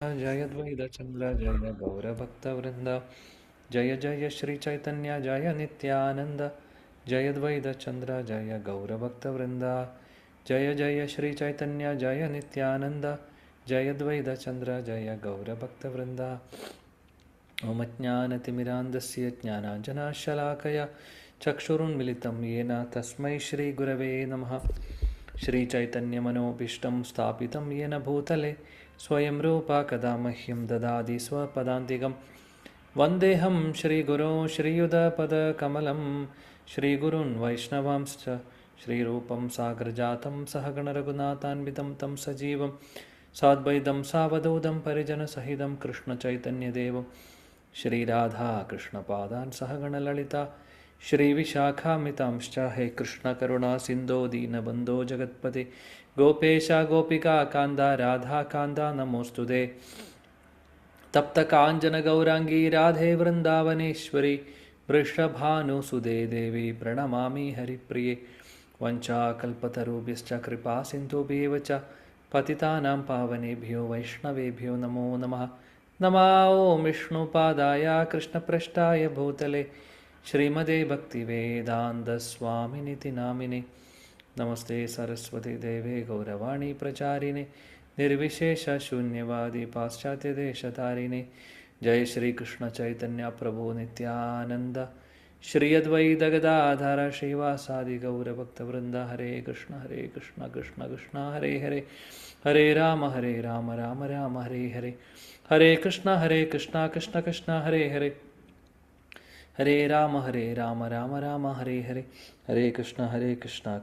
जय द्वैतचन्द्र जय गौरभक्तवृन्द जय जय श्री चैतन्य जय नित्यानन्द जय द्वैतचन्द्र जय गौरभक्तवृन्द जय जय श्री चैतन्य जय नित्यानन्द जय द्वैतचन्द्र जय गौरभक्तवृन्द ओम ज्ञानतिमिरान्धस्य ज्ञानाञ्जनशलाकया चक्षुरुन्मिलितं येन तस्मै श्रीगुरवे नमः। श्रीचैतन्यमनोभीष्टं स्थापितं येन भूतले स्वयं रूपा कदा मह्यं ददाति स्वपदान्तिकं वन्देऽहं श्रीगुरो श्रीयुतपदकमलं श्रीगुरून् वैष्णवांश्च श्रीरूपं साग्रजातं सहगणरघुनाथान्वितं तं सजीवं साद्वैतं सावधूतं परिजनसहितं कृष्णचैतन्यदेवं श्रीराधा कृष्णपादान् सहगणललिता श्रीविशाखामितांश्च हे कृष्णकरुणा सिन्धो दीनबन्धो जगत्पते गोपेश गोपिका कान्दा राधा कान्दा नमोऽस्तुते तप्तकाञ्चनगौराङ्गी राधे वृन्दावनेश्वरी वृषभानुसुदे देवी प्रणमामि हरिप्रिये वञ्चाकल्पतरुभ्यश्च कृपा सिन्धुभ्येव च पतितानां पावनेभ्यो वैष्णवेभ्यो नमो नमः। नमो विष्णुपादाय कृष्णपृष्ठाय भूतले श्रीमदे भक्तिवेदान्तस्वामिनिति नामिने नमस्ते सरस्वती देवे गौरवाणी प्रचारिणे निर्विशेषशून्यवादी पाश्चात्यदेशतारिणे जय श्री कृष्ण चैतन्य प्रभु नित्यानंद श्री अद्वैत गदाधर श्रीवासादि गौरभक्तवृंद हरे कृष्ण कृष्ण कृष्ण हरे हरे हरे राम राम राम हरे हरे हरे कृष्ण कृष्ण कृष्ण हरे हरे हरे राम राम राम हरे हरे हरे कृष्ण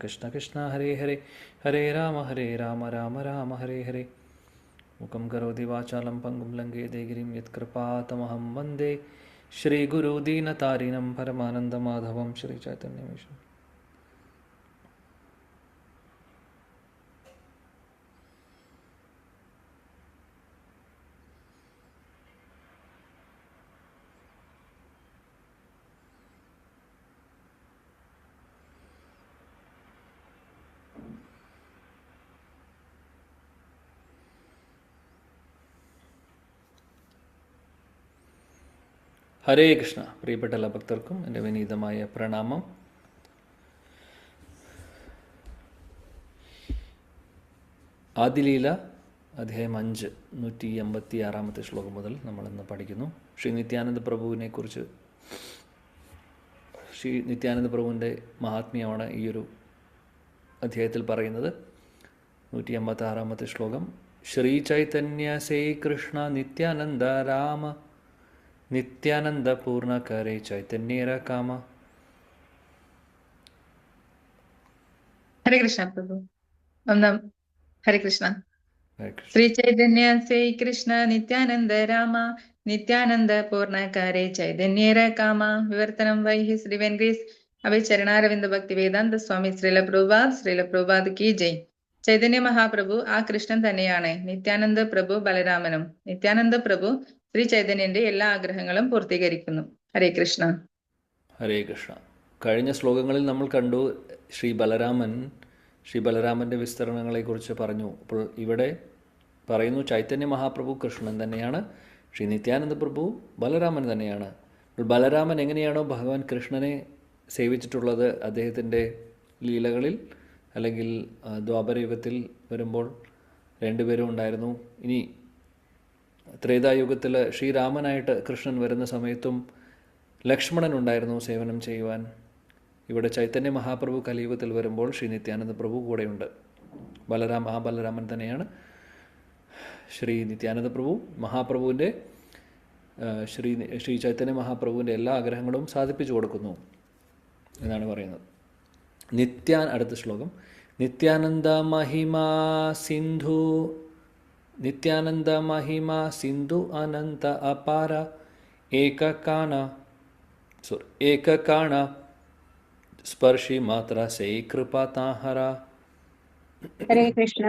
कृष्ण कृष्ण हरे हरे हरे राम राम राम हरे हरे मुखं करोति वाचालं पङ्गुं लङ्घयते गिरिं यत्कृपातमहं वन्दे श्रीगुरुदीनतारिणं परमानन्दमाधवं श्रीचैतन्यमीश्वरम्। ഹരേ കൃഷ്ണ. പ്രിയപ്പെട്ട എല്ലാ ഭക്തർക്കും എൻ്റെ വിനീതമായ പ്രണാമം. ആദിലീല അധ്യായം 5 186 ശ്ലോകം മുതൽ നമ്മളിന്ന് പഠിക്കുന്നു. ശ്രീ നിത്യാനന്ദ പ്രഭുവിനെ കുറിച്ച്, ശ്രീ നിത്യാനന്ദ പ്രഭുവിൻ്റെ മഹാത്മ്യമാണ് ഈ ഒരു അധ്യായത്തിൽ പറയുന്നത്. 186 ശ്ലോകം. ശ്രീ ചൈതന്യ സേ കൃഷ്ണ നിത്യാനന്ദ രാമ नित्यानंद पूर्ण करे चैतन्य काम. हरे कृष्ण प्रभु. नम हरे कृष्ण. श्री चैतन्य से कृष्ण नित्यानंद राम नित्यानंद पूर्ण करे चैतन्य काम. विवर्तनम वै श्री वेंकटेश अभय चरणारविंद भक्ति वेदांत स्वामी श्रील प्रभुपाद की जय. ചൈതന്യ മഹാപ്രഭു ആ കൃഷ്ണൻ തന്നെയാണ്. നിത്യാനന്ദ പ്രഭു ബലരാമനും. നിത്യാനന്ദ പ്രഭു ശ്രീ ചൈതന്യന്റെ എല്ലാ ആഗ്രഹങ്ങളും പൂർത്തീകരിക്കുന്നു. ഹരേ കൃഷ്ണ. ഹരേ കൃഷ്ണ. കഴിഞ്ഞ ശ്ലോകങ്ങളിൽ നമ്മൾ കണ്ടു ശ്രീ ബലരാമൻ്റെ വിസ്തരണങ്ങളെക്കുറിച്ച് പറഞ്ഞു. അപ്പോൾ ഇവിടെ പറയുന്നു ചൈതന്യ മഹാപ്രഭു കൃഷ്ണൻ തന്നെയാണ്, ശ്രീ നിത്യാനന്ദ പ്രഭു ബലരാമൻ തന്നെയാണ്. അപ്പോൾ ബലരാമൻ എങ്ങനെയാണോ ഭഗവാൻ കൃഷ്ണനെ സേവിച്ചിട്ടുള്ളത് അദ്ദേഹത്തിൻ്റെ ലീലകളിൽ, അല്ലെങ്കിൽ ദ്വാപരയുഗത്തിൽ വരുമ്പോൾ രണ്ടുപേരും ഉണ്ടായിരുന്നു. ഇനി ത്രേതായുഗത്തിൽ ശ്രീരാമനായിട്ട് കൃഷ്ണൻ വരുന്ന സമയത്തും ലക്ഷ്മണൻ ഉണ്ടായിരുന്നു സേവനം ചെയ്യുവാൻ. ഇവിടെ ചൈതന്യ മഹാപ്രഭു കലിയുഗത്തിൽ വരുമ്പോൾ ശ്രീ നിത്യാനന്ദ പ്രഭു കൂടെയുണ്ട്. ബലരാമൻ തന്നെയാണ് ശ്രീ നിത്യാനന്ദ പ്രഭു. മഹാപ്രഭുവിൻ്റെ ശ്രീ ചൈതന്യ മഹാപ്രഭുവിൻ്റെ എല്ലാ ആഗ്രഹങ്ങളും സാധിപ്പിച്ചു കൊടുക്കുന്നു എന്നാണ് പറയുന്നത്. അടുത്ത ശ്ലോകം. നിത്യാനന്ദ മഹിമാ സിന്ധു അനന്ത അപാര ഏകകാണ സ്പർശി മാത്ര സേ കൃപാ താഹര. ഹരേ കൃഷ്ണ.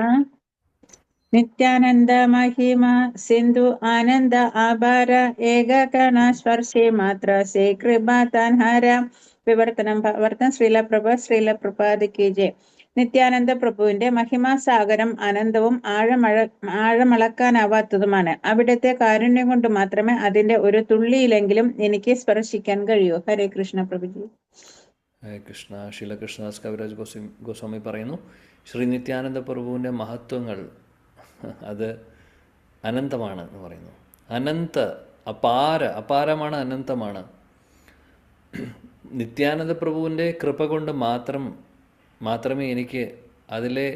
നിത്യാനന്ദ മഹിമ സിന്ധു ആനന്ദ ആഭാര ഏകകണ സ്പർശി മാത്ര സേ കൃപാ താഹര. വിവർത്തനം ശ്രീല പ്രഭാത് കി ജയ്. നിത്യാനന്ദ പ്രഭുവിന്റെ മഹിമാസാഗരം അനന്തവും ആഴമളക്കാനാവാത്തതുമാണ്. അവിടുത്തെ കാരുണ്യം കൊണ്ട് മാത്രമേ അതിന്റെ ഒരു തുള്ളിയിലെങ്കിലും എനിക്ക് സ്പർശിക്കാൻ കഴിയൂ. ഹരേ കൃഷ്ണ പ്രഭുജി. ഹരേ കൃഷ്ണ. ശീലകൃഷ്ണദാസ് കവിരാജ് ഗോസ്വാമി പറയുന്നു, ശ്രീ നിത്യാനന്ദ പ്രഭുവിൻ്റെ മഹത്വങ്ങൾ അത് അനന്തമാണ് എന്ന് പറയുന്നു. അപാരമാണ്, അനന്തമാണ്. നിത്യാനന്ദ പ്രഭുവിൻ്റെ കൃപ കൊണ്ട് മാത്രമേ എനിക്ക് അതിലെ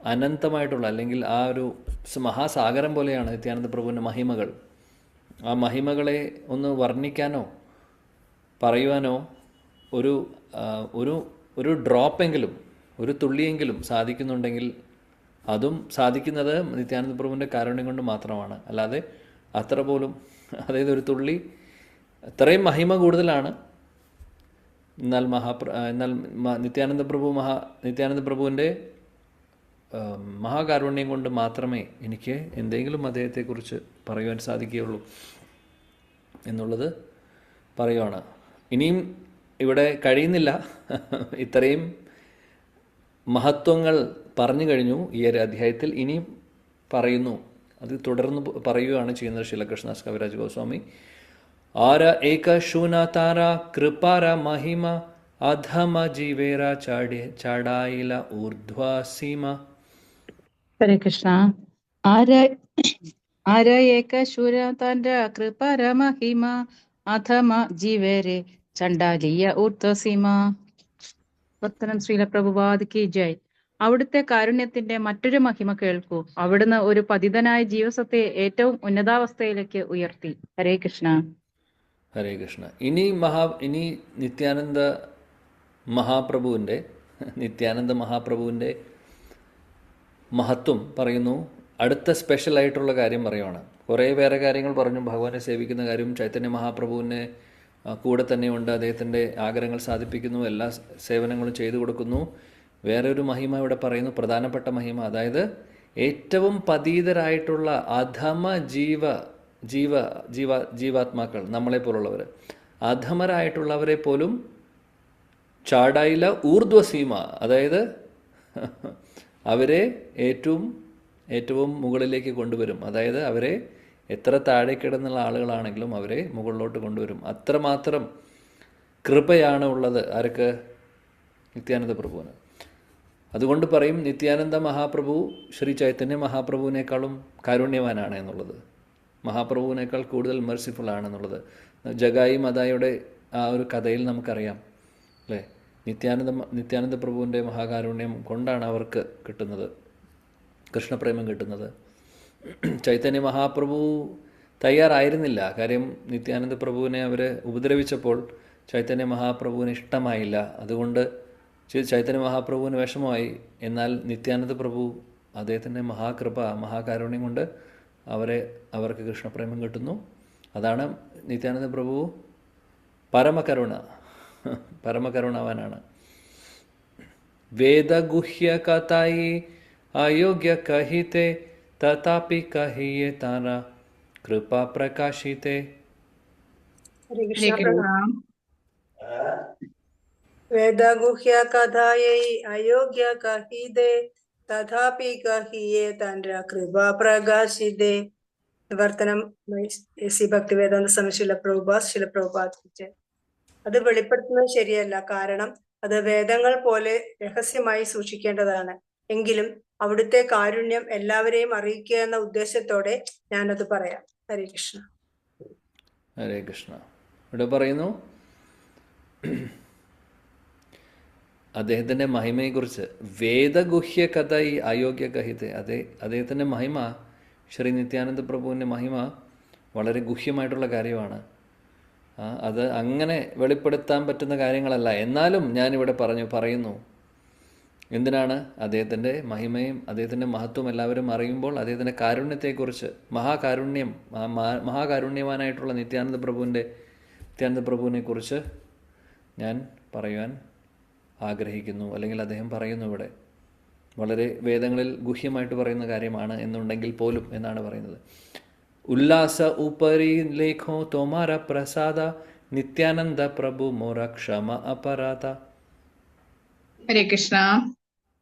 അനന്തമായിട്ടുള്ള, അല്ലെങ്കിൽ ആ ഒരു മഹാസാഗരം പോലെയാണ് നിത്യാനന്ദ പ്രഭുവിൻ്റെ മഹിമകൾ. ആ മഹിമകളെ ഒന്ന് വർണ്ണിക്കാനോ പറയുവാനോ ഒരു ഡ്രോപ്പെങ്കിലും, ഒരു തുള്ളിയെങ്കിലും സാധിക്കുന്നുണ്ടെങ്കിൽ അതും സാധിക്കുന്നത് നിത്യാനന്ദ പ്രഭുവിൻ്റെ കാരുണ്യം കൊണ്ട് മാത്രമാണ്. അല്ലാതെ അത്ര പോലും, അതായത് ഒരു തുള്ളി അത്രയും മഹിമ കൂടുതലാണ്. എന്നാൽ നിത്യാനന്ദ പ്രഭുവിൻ്റെ മഹാകാരുണ്യം കൊണ്ട് മാത്രമേ എനിക്ക് എന്തെങ്കിലും അദ്ദേഹത്തെക്കുറിച്ച് പറയുവാൻ സാധിക്കുകയുള്ളൂ എന്നുള്ളത് പറയുവാണ്. ഇനിയും ഇവിടെ കഴിയുന്നില്ല. ഇത്രയും മഹത്വങ്ങൾ പറഞ്ഞു കഴിഞ്ഞു ഈ ഒരു അധ്യായത്തിൽ. ഇനിയും പറയുന്നു, അത് തുടർന്ന് പറയുകയാണ് ചെയ്യുന്നത് ശീലകൃഷ്ണദാസ് കവിരാജ് ഗോസ്വാമി. ആര ഏക ശൂന താര കൃപാര മഹിമ അധമ ജീവേര ചാടായില ഊർധ്വസീമ. ഹരേ കൃഷ്ണ. ആര ഏക ശൂര താര കൃപാര മഹിമ അധമ ജീവേരെ ചണ്ടാലിയ ഊർധ്വസീമ. വർത്തനം ശ്രീല പ്രഭുപാദ് കി ജയ്. അവിടുത്തെ കാരുണ്യത്തിന്റെ മറ്റൊരു മഹിമ കേൾക്കൂ. അവിടുന്ന് ഒരു പതിതനായ ജീവസത്തെ ഏറ്റവും ഉന്നതാവസ്ഥയിലേക്ക് ഉയർത്തി. ഹരേ കൃഷ്ണ. ഹരേ കൃഷ്ണ. ഇനി നിത്യാനന്ദ മഹാപ്രഭുവിൻ്റെ മഹത്വം പറയുന്നു. അടുത്ത സ്പെഷ്യലായിട്ടുള്ള കാര്യം പറയുവാണ്. കുറേ വേറെ കാര്യങ്ങൾ പറഞ്ഞു, ഭഗവാനെ സേവിക്കുന്ന കാര്യം, ചൈതന്യ മഹാപ്രഭുവിനെ കൂടെ തന്നെയുണ്ട്, അദ്ദേഹത്തിൻ്റെ ആഗ്രഹങ്ങൾ സാധിപ്പിക്കുന്നു, എല്ലാ സേവനങ്ങളും ചെയ്തു കൊടുക്കുന്നു. വേറൊരു മഹിമ ഇവിടെ പറയുന്നു, പ്രധാനപ്പെട്ട മഹിമ. അതായത് ഏറ്റവും പതീതരായിട്ടുള്ള അധമ ജീവാത്മാക്കൾ, നമ്മളെപ്പോലുള്ളവർ, അധമരായിട്ടുള്ളവരെ പോലും ചാടായില ഊർധ്വസീമ, അതായത് അവരെ ഏറ്റവും മുകളിലേക്ക് കൊണ്ടുവരും. അതായത് അവരെ എത്ര താഴെ കിടന്നുള്ള ആളുകളാണെങ്കിലും അവരെ മുകളിലോട്ട് കൊണ്ടുവരും. അത്രമാത്രം കൃപയാണ് ഉള്ളത് ആർക്ക്? നിത്യാനന്ദ പ്രഭുവിന്. അതുകൊണ്ട് പറയും നിത്യാനന്ദ മഹാപ്രഭു ശ്രീ ചൈതന്യ മഹാപ്രഭുവിനേക്കാളും കാരുണ്യവാനാണ് എന്നുള്ളത്, മഹാപ്രഭുവിനേക്കാൾ കൂടുതൽ മെർസിഫുൾ ആണെന്നുള്ളത്. ജഗായി മതായുടെ ആ ഒരു കഥയിൽ നമുക്കറിയാം അല്ലേ? നിത്യാനന്ദ പ്രഭുവിൻ്റെ മഹാകാരുണ്യം കൊണ്ടാണ് അവർക്ക് കിട്ടുന്നത്, കൃഷ്ണപ്രേമം കിട്ടുന്നത്. ചൈതന്യ മഹാപ്രഭു തയ്യാറായിരുന്നില്ല. കാര്യം നിത്യാനന്ദ പ്രഭുവിനെ അവർ ഉപദ്രവിച്ചപ്പോൾ ചൈതന്യ മഹാപ്രഭുവിന് ഇഷ്ടമായില്ല. അതുകൊണ്ട് ചൈതന്യ മഹാപ്രഭുവിന് വിഷമമായി. എന്നാൽ നിത്യാനന്ദ പ്രഭു അദ്ദേഹത്തിൻ്റെ മഹാകാരുണ്യം കൊണ്ട് അവർക്ക് കൃഷ്ണപ്രേമം കിട്ടുന്നു. അതാണ് നിത്യാനന്ദ പ്രഭു പരമകരുണാവാനാണ്. വേദഗുഹ്യ കഥായി അയോഗ്യ കഹിത്തെ തഥാപി കഹിയെ താര കൃപാ പ്രകാശിത്തെ. വേദഗുഹ്യ കഥായൈ അയോഗ്യ കഹിതെ തഥാപി കഹിയെ തന്റെ കൃപാ പ്രകാശിതേ. നിവർത്തനം ശ്രീ ഭക്തിവേദാന്ത സ്വാമി ശിലപ്രഭുപാദ്. അത് വെളിപ്പെടുത്തുന്നത് ശരിയല്ല, കാരണം അത് വേദങ്ങൾ പോലെ രഹസ്യമായി സൂക്ഷിക്കേണ്ടതാണ്. എങ്കിലും അവിടുത്തെ കാരുണ്യം എല്ലാവരെയും അറിയിക്കുക എന്ന ഉദ്ദേശത്തോടെ ഞാനത് പറയാം. ഹരേ കൃഷ്ണ. ഹരേ കൃഷ്ണ. ഇവിടെ പറയുന്നു അദ്ദേഹത്തിൻ്റെ മഹിമയെക്കുറിച്ച്. വേദഗുഹ്യ കഥ ഈ അയോഗ്യ കഹിത്തെ. അദ്ദേഹത്തിൻ്റെ മഹിമ, ശ്രീ നിത്യാനന്ദ പ്രഭുവിൻ്റെ മഹിമ വളരെ ഗുഹ്യമായിട്ടുള്ള കാര്യമാണ്. അത് അങ്ങനെ വെളിപ്പെടുത്താൻ പറ്റുന്ന കാര്യങ്ങളല്ല. എന്നാലും ഞാനിവിടെ പറയുന്നു. എന്തിനാണ്? അദ്ദേഹത്തിൻ്റെ മഹിമയും അദ്ദേഹത്തിൻ്റെ മഹത്വം എല്ലാവരും അറിയുമ്പോൾ അദ്ദേഹത്തിൻ്റെ കാരുണ്യത്തെക്കുറിച്ച്, മഹാകാരുണ്യവാനായിട്ടുള്ള നിത്യാനന്ദ പ്രഭുവിനെക്കുറിച്ച് ഞാൻ പറയുവാൻ ആഗ്രഹിക്കുന്നു. അല്ലെങ്കിൽ അദ്ദേഹം പറയുന്നു ഇവിടെ. വളരെ വേദങ്ങളിൽ ഗുഹ്യമായിട്ട് പറയുന്ന കാര്യമാണ് എന്നുണ്ടെങ്കിൽ പോലും എന്നാണ് പറയുന്നത്. ഉല്ലാസ ഉപരി ലേഖോ തോമാര പ്രസാദ നിത്യാനന്ദ പ്രഭു മോര ക്ഷമ അപരാധ. ഹരേ കൃഷ്ണ.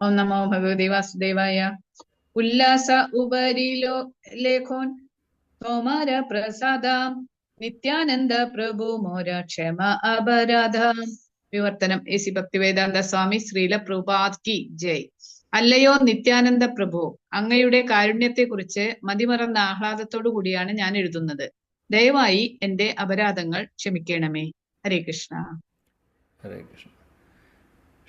ഓം നമോ ഭഗവതി വാസുദേവായ. ഉല്ലാസ ഉപരിലോ ലേഖോൻ തോമാര പ്രസാദ നിത്യാനന്ദ പ്രഭു മോര ക്ഷമ അപരാധ. വിവർത്തനം എ സി ഭക്തിവേദാന്ത സ്വാമി ശ്രീല പ്രഭുപാദ് കി ജയ്. അല്ലയോ നിത്യാനന്ദ പ്രഭു, അങ്ങയുടെ കാരുണ്യത്തെക്കുറിച്ച് മതിമറന്ന ആഹ്ലാദത്തോടു കൂടിയാണ് ഞാൻ എഴുതുന്നത്. ദയവായി എന്റെ അപരാധങ്ങൾ ക്ഷമിക്കണമേ. ഹരേ കൃഷ്ണ. ഹരേ കൃഷ്ണ.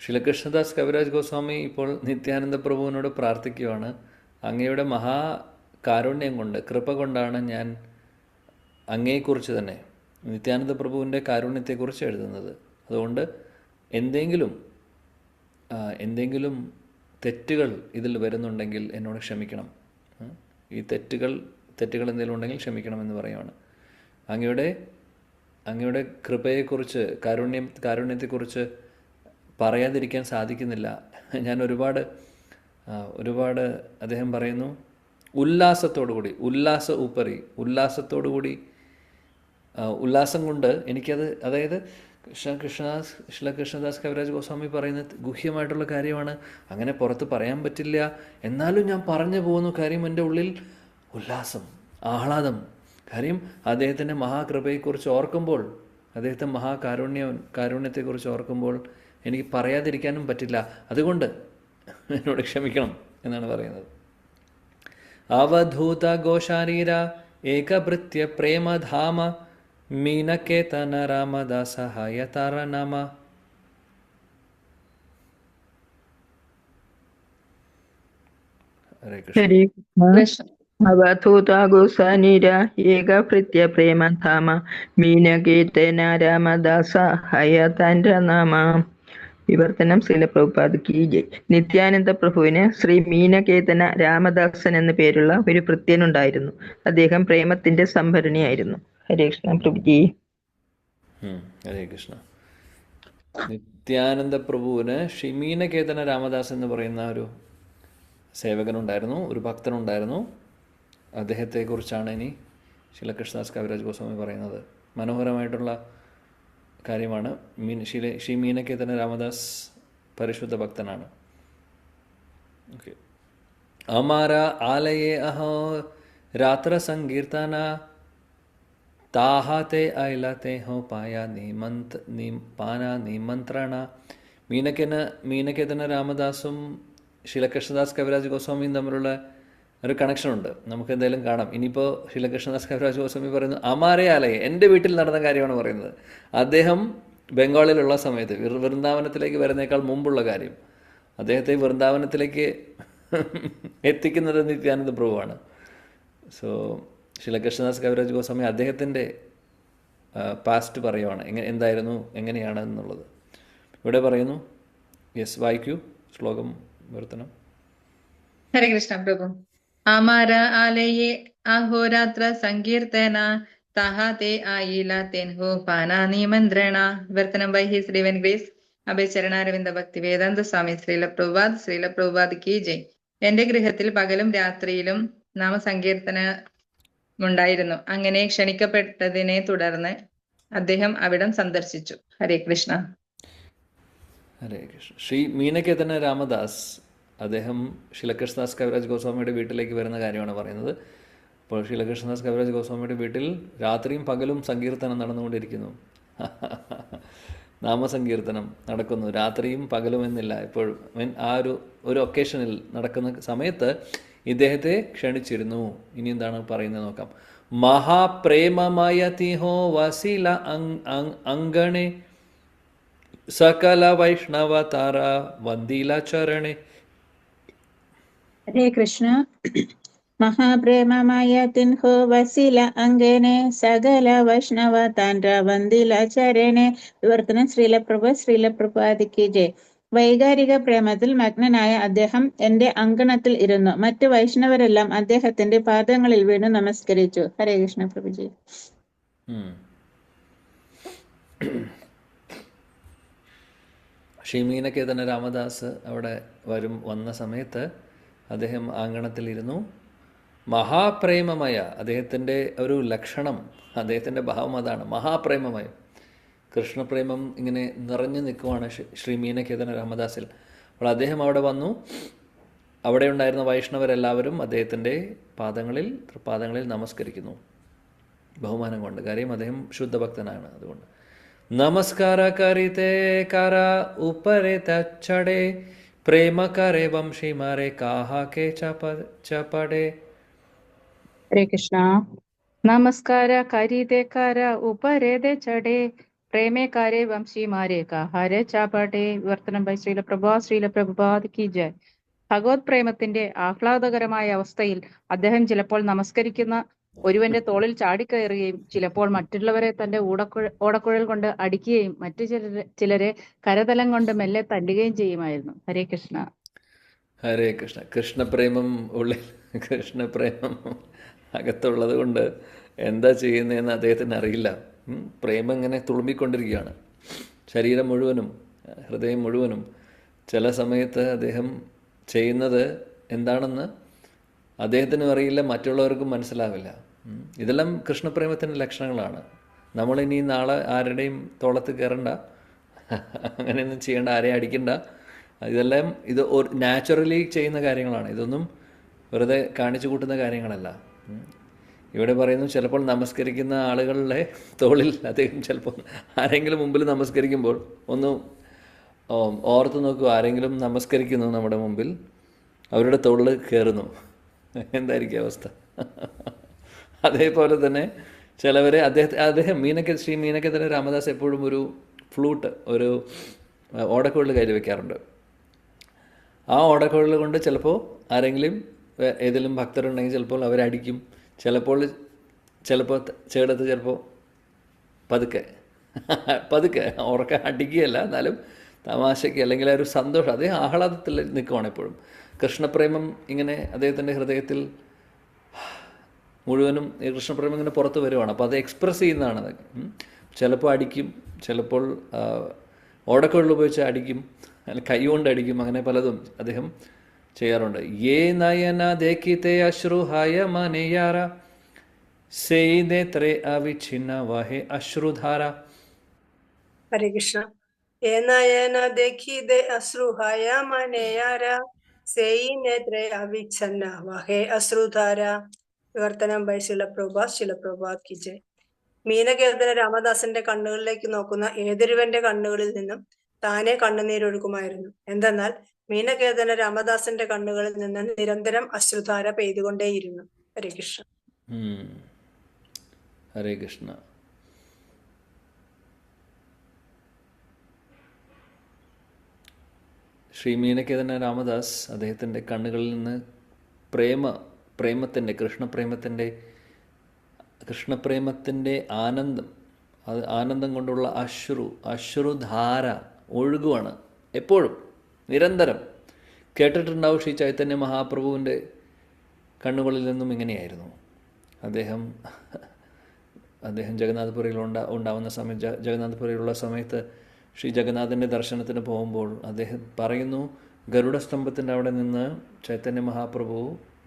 ശ്രീലകൃഷ്ണദാസ് കവിരാജ് ഗോസ്വാമി ഇപ്പോൾ നിത്യാനന്ദ പ്രഭുവിനോട് പ്രാർത്ഥിക്കുകയാണ്, അങ്ങയുടെ കാരുണ്യം കൊണ്ട്, കൃപ കൊണ്ടാണ് ഞാൻ അങ്ങയെക്കുറിച്ച് തന്നെ, നിത്യാനന്ദ പ്രഭുവിൻ്റെ കാരുണ്യത്തെക്കുറിച്ച് എഴുതുന്നത്. അതുകൊണ്ട് എന്തെങ്കിലും തെറ്റുകൾ ഇതിൽ വരുന്നുണ്ടെങ്കിൽ എന്നോട് ക്ഷമിക്കണം. ഈ തെറ്റുകൾ എന്തെങ്കിലും ഉണ്ടെങ്കിൽ ക്ഷമിക്കണമെന്ന് പറയുകയാണ്. അങ്ങയുടെ കൃപയെക്കുറിച്ച്, കാരുണ്യത്തെക്കുറിച്ച് പറയാതിരിക്കാൻ സാധിക്കുന്നില്ല. ഞാൻ ഒരുപാട് അദ്ദേഹം പറയുന്നു, ഉല്ലാസത്തോടുകൂടി, ഉല്ലാസത്തോടുകൂടി, ഉല്ലാസം കൊണ്ട് എനിക്കത്, അതായത് കൃഷ്ണദാസ് കവിരാജ് ഗോസ്വാമി പറയുന്ന ഗുഹ്യമായിട്ടുള്ള കാര്യമാണ്. അങ്ങനെ പുറത്ത് പറയാൻ പറ്റില്ല, എന്നാലും ഞാൻ പറഞ്ഞു പോകുന്ന കാര്യം എൻ്റെ ഉള്ളിൽ ഉല്ലാസം, ആഹ്ലാദം. കാര്യം അദ്ദേഹത്തിൻ്റെ മഹാകൃപയെക്കുറിച്ച് ഓർക്കുമ്പോൾ, അദ്ദേഹത്തെ കാരുണ്യത്തെക്കുറിച്ച് ഓർക്കുമ്പോൾ എനിക്ക് പറയാതിരിക്കാനും പറ്റില്ല. അതുകൊണ്ട് എന്നോട് ക്ഷമിക്കണം എന്നാണ് പറയുന്നത്. അവധൂത ഗോശാരീര ഏകഭൃത്യ പ്രേമധാമ മീനകേതന രാമദാസ ഹയതാര നമ. ഹരേ കൃഷ്ണ. അവധൂത ഗോസാനിര ഏകഭൃത്യ പ്രേമധാമ മീനകേതന രാമദാസ ഹയതാര നമ. വിവർത്തനം ശ്രീല പ്രഭുപാദ് കി ജയ്. നിത്യാനന്ദ പ്രഭുവിന് ശ്രീ മീനകേതന രാമദാസൻ എന്ന പേരുള്ള ഒരു ഭൃത്യനുണ്ടായിരുന്നു. അദ്ദേഹം പ്രേമത്തിന്റെ സംഭരണിയായിരുന്നു. ഹരേ കൃഷ്ണ പ്രഭുജി. ഹരേ കൃഷ്ണ. നിത്യാനന്ദ പ്രഭുവിന് ശ്രീ മീനകേതന രാമദാസ് എന്ന് പറയുന്ന ഒരു സേവകനുണ്ടായിരുന്നു, ഒരു ഭക്തനുണ്ടായിരുന്നു. അദ്ദേഹത്തെക്കുറിച്ചാണ് ഇനി ശ്രീലകൃഷ്ണദാസ് കവിരാജ് ഗോസ്വാമി പറയുന്നത്. മനോഹരമായിട്ടുള്ള കാര്യമാണ്. ശ്രീ മീനകേതന രാമദാസ് പരിശുദ്ധ ഭക്തനാണ്. ഓക്കെ. അമാര ആലയേ അഹോ രാത്ര സങ്കീർത്തന താഹത്തെ ഐലത്തെ ഹോ പാന നിമന്ത്രണ. മീനകേതന രാമദാസും ശ്രീലകൃഷ്ണദാസ് കവിരാജ് ഗോസ്വാമിയും തമ്മിലുള്ള ഒരു കണക്ഷനുണ്ട്. നമുക്ക് എന്തായാലും കാണാം. ഇനിയിപ്പോൾ ശ്രീലകൃഷ്ണദാസ് കവിരാജ് ഗോസ്വാമി പറയുന്നു, അമാരെ ആലയെ, എൻ്റെ വീട്ടിൽ നടന്ന കാര്യമാണ് പറയുന്നത്. അദ്ദേഹം ബംഗാളിലുള്ള സമയത്ത്, വൃന്ദാവനത്തിലേക്ക് വരുന്നേക്കാൾ മുമ്പുള്ള കാര്യം. അദ്ദേഹത്തെ വൃന്ദാവനത്തിലേക്ക് എത്തിക്കുന്നത് നിത്യാനന്ദ പ്രഭുവാണ്. സോ ശ്രീലകൃഷ്ണദാസ് കവിരാജ് ഗോസ്വാമി അദ്ദേഹത്തിൻ്റെ പാസ്റ്റ് പറയുവാണ്, എന്തായിരുന്നു, എങ്ങനെയാണ് എന്നുള്ളത് ഇവിടെ പറയുന്നു. യെസ്, വായിക്കൂ ശ്ലോകം വിവർത്തനം. ഹരേ കൃഷ്ണ പ്രഭു. അമാര ആലയെ അഹോരാത്ര സങ്കീർത്തന താഹത്തെ ആയില തെൻഹോ പാന നിമന്ത്രണ. വിവർത്തനം ബൈ ഹിസ് ഡിവൈൻ ഗ്രേസ് അഭയചരണാരവിന്ദ ഭക്തി വേദാന്ത സ്വാമി ശ്രീല പ്രഭുപാദ് കി ജയ്. എന്റെ ഗൃഹത്തിൽ പകലും രാത്രിയിലും നാമസങ്കീർത്തനമുണ്ടായിരുന്നു. അങ്ങനെ ക്ഷണിക്കപ്പെട്ടതിനെ തുടർന്ന് അദ്ദേഹം അവിടം സന്ദർശിച്ചു. ഹരേ കൃഷ്ണ. ഹരേ കൃഷ്ണ. ശ്രീ മീനകേതന രാമദാസ് അദ്ദേഹം ശ്രീലകൃഷ്ണദാസ് കവിരാജ് ഗോസ്വാമിയുടെ വീട്ടിലേക്ക് വരുന്ന കാര്യമാണ് പറയുന്നത്. അപ്പോൾ ശ്രീലകൃഷ്ണദാസ് കവിരാജ് ഗോസ്വാമിയുടെ വീട്ടിൽ രാത്രിയും പകലും സങ്കീർത്തനം നടന്നുകൊണ്ടിരിക്കുന്നു. നാമസങ്കീർത്തനം നടക്കുന്നു രാത്രിയും പകലും എന്നില്ല. എപ്പോഴും ആ ഒരു ഒക്കേഷനിൽ നടക്കുന്ന സമയത്ത് ഇദ്ദേഹത്തെ ക്ഷണിച്ചിരുന്നു. ഇനി എന്താണ് പറയുന്നത് നോക്കാം. മഹാപ്രേമമയതിഹോ വസില അങ്കണേ സകല വൈഷ്ണവ താര വന്ദില ചരണേ. ഹരേ കൃഷ്ണ. മഹാപ്രേമമായ തിൻഹോ വസില അങ്കനെ സകല വൈഷ്ണവ താൻഡ വന്ദില ചരണേ. വിവർത്തനം ശ്രീല പ്രഭുപാദ് കി ജയ്. വൈകാരിക പ്രേമത്തിൽ മഗ്നനായ അദ്ദേഹം എന്റെ അങ്കണത്തിൽ ഇരുന്നു. മറ്റു വൈഷ്ണവരെല്ലാം അദ്ദേഹത്തിന്റെ പാദങ്ങളിൽ വീണു നമസ്കരിച്ചു. ഹരേ കൃഷ്ണ പ്രഭുജി. ശ്രീ മീനകേതന രാമദാസ് അവിടെ വന്ന സമയത്ത് അദ്ദേഹം ആംഗണത്തിലിരുന്നു. മഹാപ്രേമമയ, അദ്ദേഹത്തിൻ്റെ ഒരു ലക്ഷണം, അദ്ദേഹത്തിൻ്റെ ഭാവം അതാണ്, മഹാപ്രേമമയം. കൃഷ്ണപ്രേമം ഇങ്ങനെ നിറഞ്ഞു നിൽക്കുവാണ് ശ്രീ മീനകേതന രാമദാസിൽ. അപ്പോൾ അദ്ദേഹം അവിടെ വന്നു. അവിടെ ഉണ്ടായിരുന്ന വൈഷ്ണവരെല്ലാവരും അദ്ദേഹത്തിൻ്റെ തൃപ്പാദങ്ങളിൽ നമസ്കരിക്കുന്നു, ബഹുമാനം കൊണ്ട്. കാര്യം അദ്ദേഹം ശുദ്ധഭക്തനാണ്. അതുകൊണ്ട് നമസ്കാര കരിതേ കര ഉപരെ തച്ചടേ പ്രേമ കരേ വംശി മരെ കാഹേ ചപടേ. ഹരേ കൃഷ്ണ. നമസ്കാര കരീതെ കര ഉപരേതെ ചടേ പ്രേമേ കാരേ വംശി മാരേ കാഹാരെ ചാപാടേ. വിവർത്തനം ബൈ ശ്രീല പ്രഭുപാദ് കി ജയ്. ഭഗവത് പ്രേമത്തിന്റെ ആഹ്ലാദകരമായ അവസ്ഥയിൽ അദ്ദേഹം ചിലപ്പോൾ നമസ്കരിക്കുന്ന ഒരുവന്റെ തോളിൽ ചാടിക്കയറുകയും ചിലപ്പോൾ മറ്റുള്ളവരെ തന്റെ ഓടക്കുഴൽ കൊണ്ട് അടിക്കുകയും മറ്റു ചിലരെ കരതലം കൊണ്ട് മെല്ലെ തല്ലുകയും ചെയ്യുമായിരുന്നു. ഹരേ കൃഷ്ണ. ഹരേ കൃഷ്ണ. കൃഷ്ണപ്രേമം അകത്തുള്ളത് കൊണ്ട് എന്താ ചെയ്യുന്നതെന്ന് അദ്ദേഹത്തിന് അറിയില്ല. പ്രേമം ഇങ്ങനെ തുളുമ്പിക്കൊണ്ടിരിക്കുകയാണ്, ശരീരം മുഴുവനും, ഹൃദയം മുഴുവനും. ചില സമയത്ത് അദ്ദേഹം ചെയ്യുന്നത് എന്താണെന്ന് അദ്ദേഹത്തിനും അറിയില്ല, മറ്റുള്ളവർക്കും മനസ്സിലാവില്ല. ഇതെല്ലാം കൃഷ്ണപ്രേമത്തിൻ്റെ ലക്ഷണങ്ങളാണ്. നമ്മളിനി നാളെ ആരുടെയും തോളത്ത് കയറണ്ട, അങ്ങനെയൊന്നും ചെയ്യേണ്ട, ആരെയും അടിക്കണ്ട. ഇതെല്ലാം ഇത് നാച്ചുറലി ചെയ്യുന്ന കാര്യങ്ങളാണ്. ഇതൊന്നും വെറുതെ കാണിച്ചു കൂട്ടുന്ന കാര്യങ്ങളല്ല. ഇവിടെ പറയുന്നു, ചിലപ്പോൾ നമസ്കരിക്കുന്ന ആളുകളുടെ തോളിൽ അദ്ദേഹം ചിലപ്പോൾ ആരെങ്കിലും മുമ്പിൽ നമസ്കരിക്കുമ്പോൾ ഒന്ന് ഓർത്ത് നോക്കൂ. ആരെങ്കിലും നമസ്കരിക്കുന്നു നമ്മുടെ മുമ്പിൽ, അവരുടെ തോളിൽ കയറുന്നു, എന്തായിരിക്കും അവസ്ഥ? അതേപോലെ തന്നെ ചിലവരെ അദ്ദേഹം ശ്രീ മീനക്കെതിരെ രാമദാസ് എപ്പോഴും ഒരു ഫ്ലൂട്ട്, ഒരു ഓടക്കുഴൽ കയ്യിൽ വെക്കാറുണ്ട്. ആ ഓടക്കുഴൽ കൊണ്ട് ചിലപ്പോൾ ആരെങ്കിലും ഏതെങ്കിലും ഭക്തരുണ്ടെങ്കിൽ ചിലപ്പോൾ അവരടിക്കും, ചിലപ്പോൾ ചേടത്ത് ചിലപ്പോൾ പതുക്കെ ഉറക്കെ അടിക്കുകയല്ല, എന്നാലും തമാശയ്ക്ക് അല്ലെങ്കിൽ ഒരു സന്തോഷം, അദ്ദേഹം ആഹ്ലാദത്തിൽ നിൽക്കുവാണ് എപ്പോഴും. കൃഷ്ണപ്രേമം ഇങ്ങനെ അദ്ദേഹത്തിൻ്റെ ഹൃദയത്തിൽ മുഴുവനും കൃഷ്ണപ്രേമം ഇങ്ങനെ പുറത്ത് വരുവാണ്. അപ്പോൾ അത് എക്സ്പ്രസ് ചെയ്യുന്നതാണ് അതൊക്കെ. ചിലപ്പോൾ അടിക്കും, ചിലപ്പോൾ ഓടക്കുഴൽ ഉപയോഗിച്ച് അടിക്കും, അല്ലെങ്കിൽ കൈ കൊണ്ട് അടിക്കും, അങ്ങനെ പലതും അദ്ദേഹം ചെയ്യാറുണ്ട്. യേ നയന ദേഖിതേ അശ്രുഹായ മനേയാര സെയ് നേത്രേ അവിഛിന്ന വഹേ അശ്രുധാര. ഹരേ കൃഷ്ണ. യേ നയന ദേഖിതേ അശ്രുഹായ മനേയാര സെയ് നേത്രേ അവിഛന്ന വഹേ അശ്രുധാര. വിവർത്തനം ബൈ ശിലപ്രഭാത് കി ജയ്. മീനകേതന രാമദാസന്റെ കണ്ണുകളിലേക്ക് നോക്കുന്ന ഏതൊരുവന്റെ കണ്ണുകളിൽ നിന്നും താനെ കണ്ണുനീരൊഴുകുമായിരുന്നു. എന്തെന്നാൽ മീനകേതന രാമദാസന്റെ കണ്ണുകളിൽ നിന്ന് നിരന്തരം അശ്രുധാര പെയ്തുകൊണ്ടേയിരുന്നു. ഹരേ കൃഷ്ണ. ഹരേ കൃഷ്ണ. ശ്രീ മീനകേതന രാമദാസ് അദ്ദേഹത്തിൻ്റെ കണ്ണുകളിൽ നിന്ന് കൃഷ്ണപ്രേമത്തിൻ്റെ ആനന്ദം കൊണ്ടുള്ള അശ്രുധാര ഒഴുകുവാണ് എപ്പോഴും, നിരന്തരം. കേട്ടിട്ടുണ്ടാവും, ശ്രീ ചൈതന്യ മഹാപ്രഭുവിൻ്റെ കണ്ണുകളിൽ നിന്നും ഇങ്ങനെയായിരുന്നു. അദ്ദേഹം ജഗന്നാഥപുരിയിൽ ഉണ്ടാവുന്ന സമയത്ത്, ജഗന്നാഥപുരിയിലുള്ള സമയത്ത് ശ്രീ ജഗന്നാഥൻ്റെ ദർശനത്തിന് പോകുമ്പോൾ അദ്ദേഹം പറയുന്നു, ഗരുഡസ്തംഭത്തിൻ്റെ അവിടെ നിന്ന് ചൈതന്യ മഹാപ്രഭു,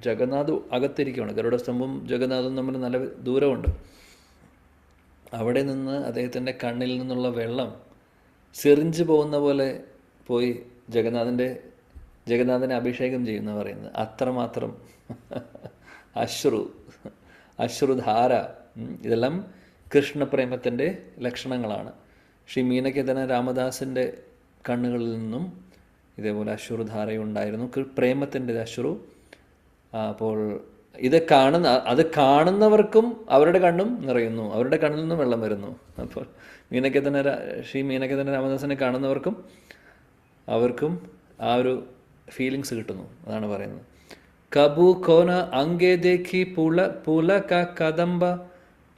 ജഗന്നാഥ് അകത്തിരിക്കുകയാണ്, ഗരുഡസ്തംഭവും ജഗന്നാഥും തമ്മിൽ നല്ല ദൂരമുണ്ട്. അവിടെ നിന്ന് അദ്ദേഹത്തിൻ്റെ കണ്ണിൽ നിന്നുള്ള വെള്ളം സിറിഞ്ച് പോകുന്ന പോലെ പോയി ജഗന്നാഥനെ അഭിഷേകം ചെയ്യുന്ന പറയുന്നത്. അത്രമാത്രം അശ്രുധാര. ഇതെല്ലാം കൃഷ്ണപ്രേമത്തിൻ്റെ ലക്ഷണങ്ങളാണ്. ശ്രീ മീനകേതന രാമദാസിൻ്റെ കണ്ണുകളിൽ നിന്നും ഇതേപോലെ അശ്രുധാരയുണ്ടായിരുന്നു, പ്രേമത്തിൻ്റെ അശ്രു. അപ്പോൾ അത് കാണുന്നവർക്കും അവരുടെ കണ്ണും നിറയുന്നു, അവരുടെ കണ്ണിൽ നിന്നും വെള്ളം വരുന്നു. അപ്പോൾ ശ്രീ മീനകേതന രാമദാസിനെ കാണുന്നവർക്കും അവർക്കും ആ ഒരു ഫീലിങ്സ് കിട്ടുന്നു. അതാണ് പറയുന്നത്. കബു കോന അംഗേ ദേഖി പുലക കദംബ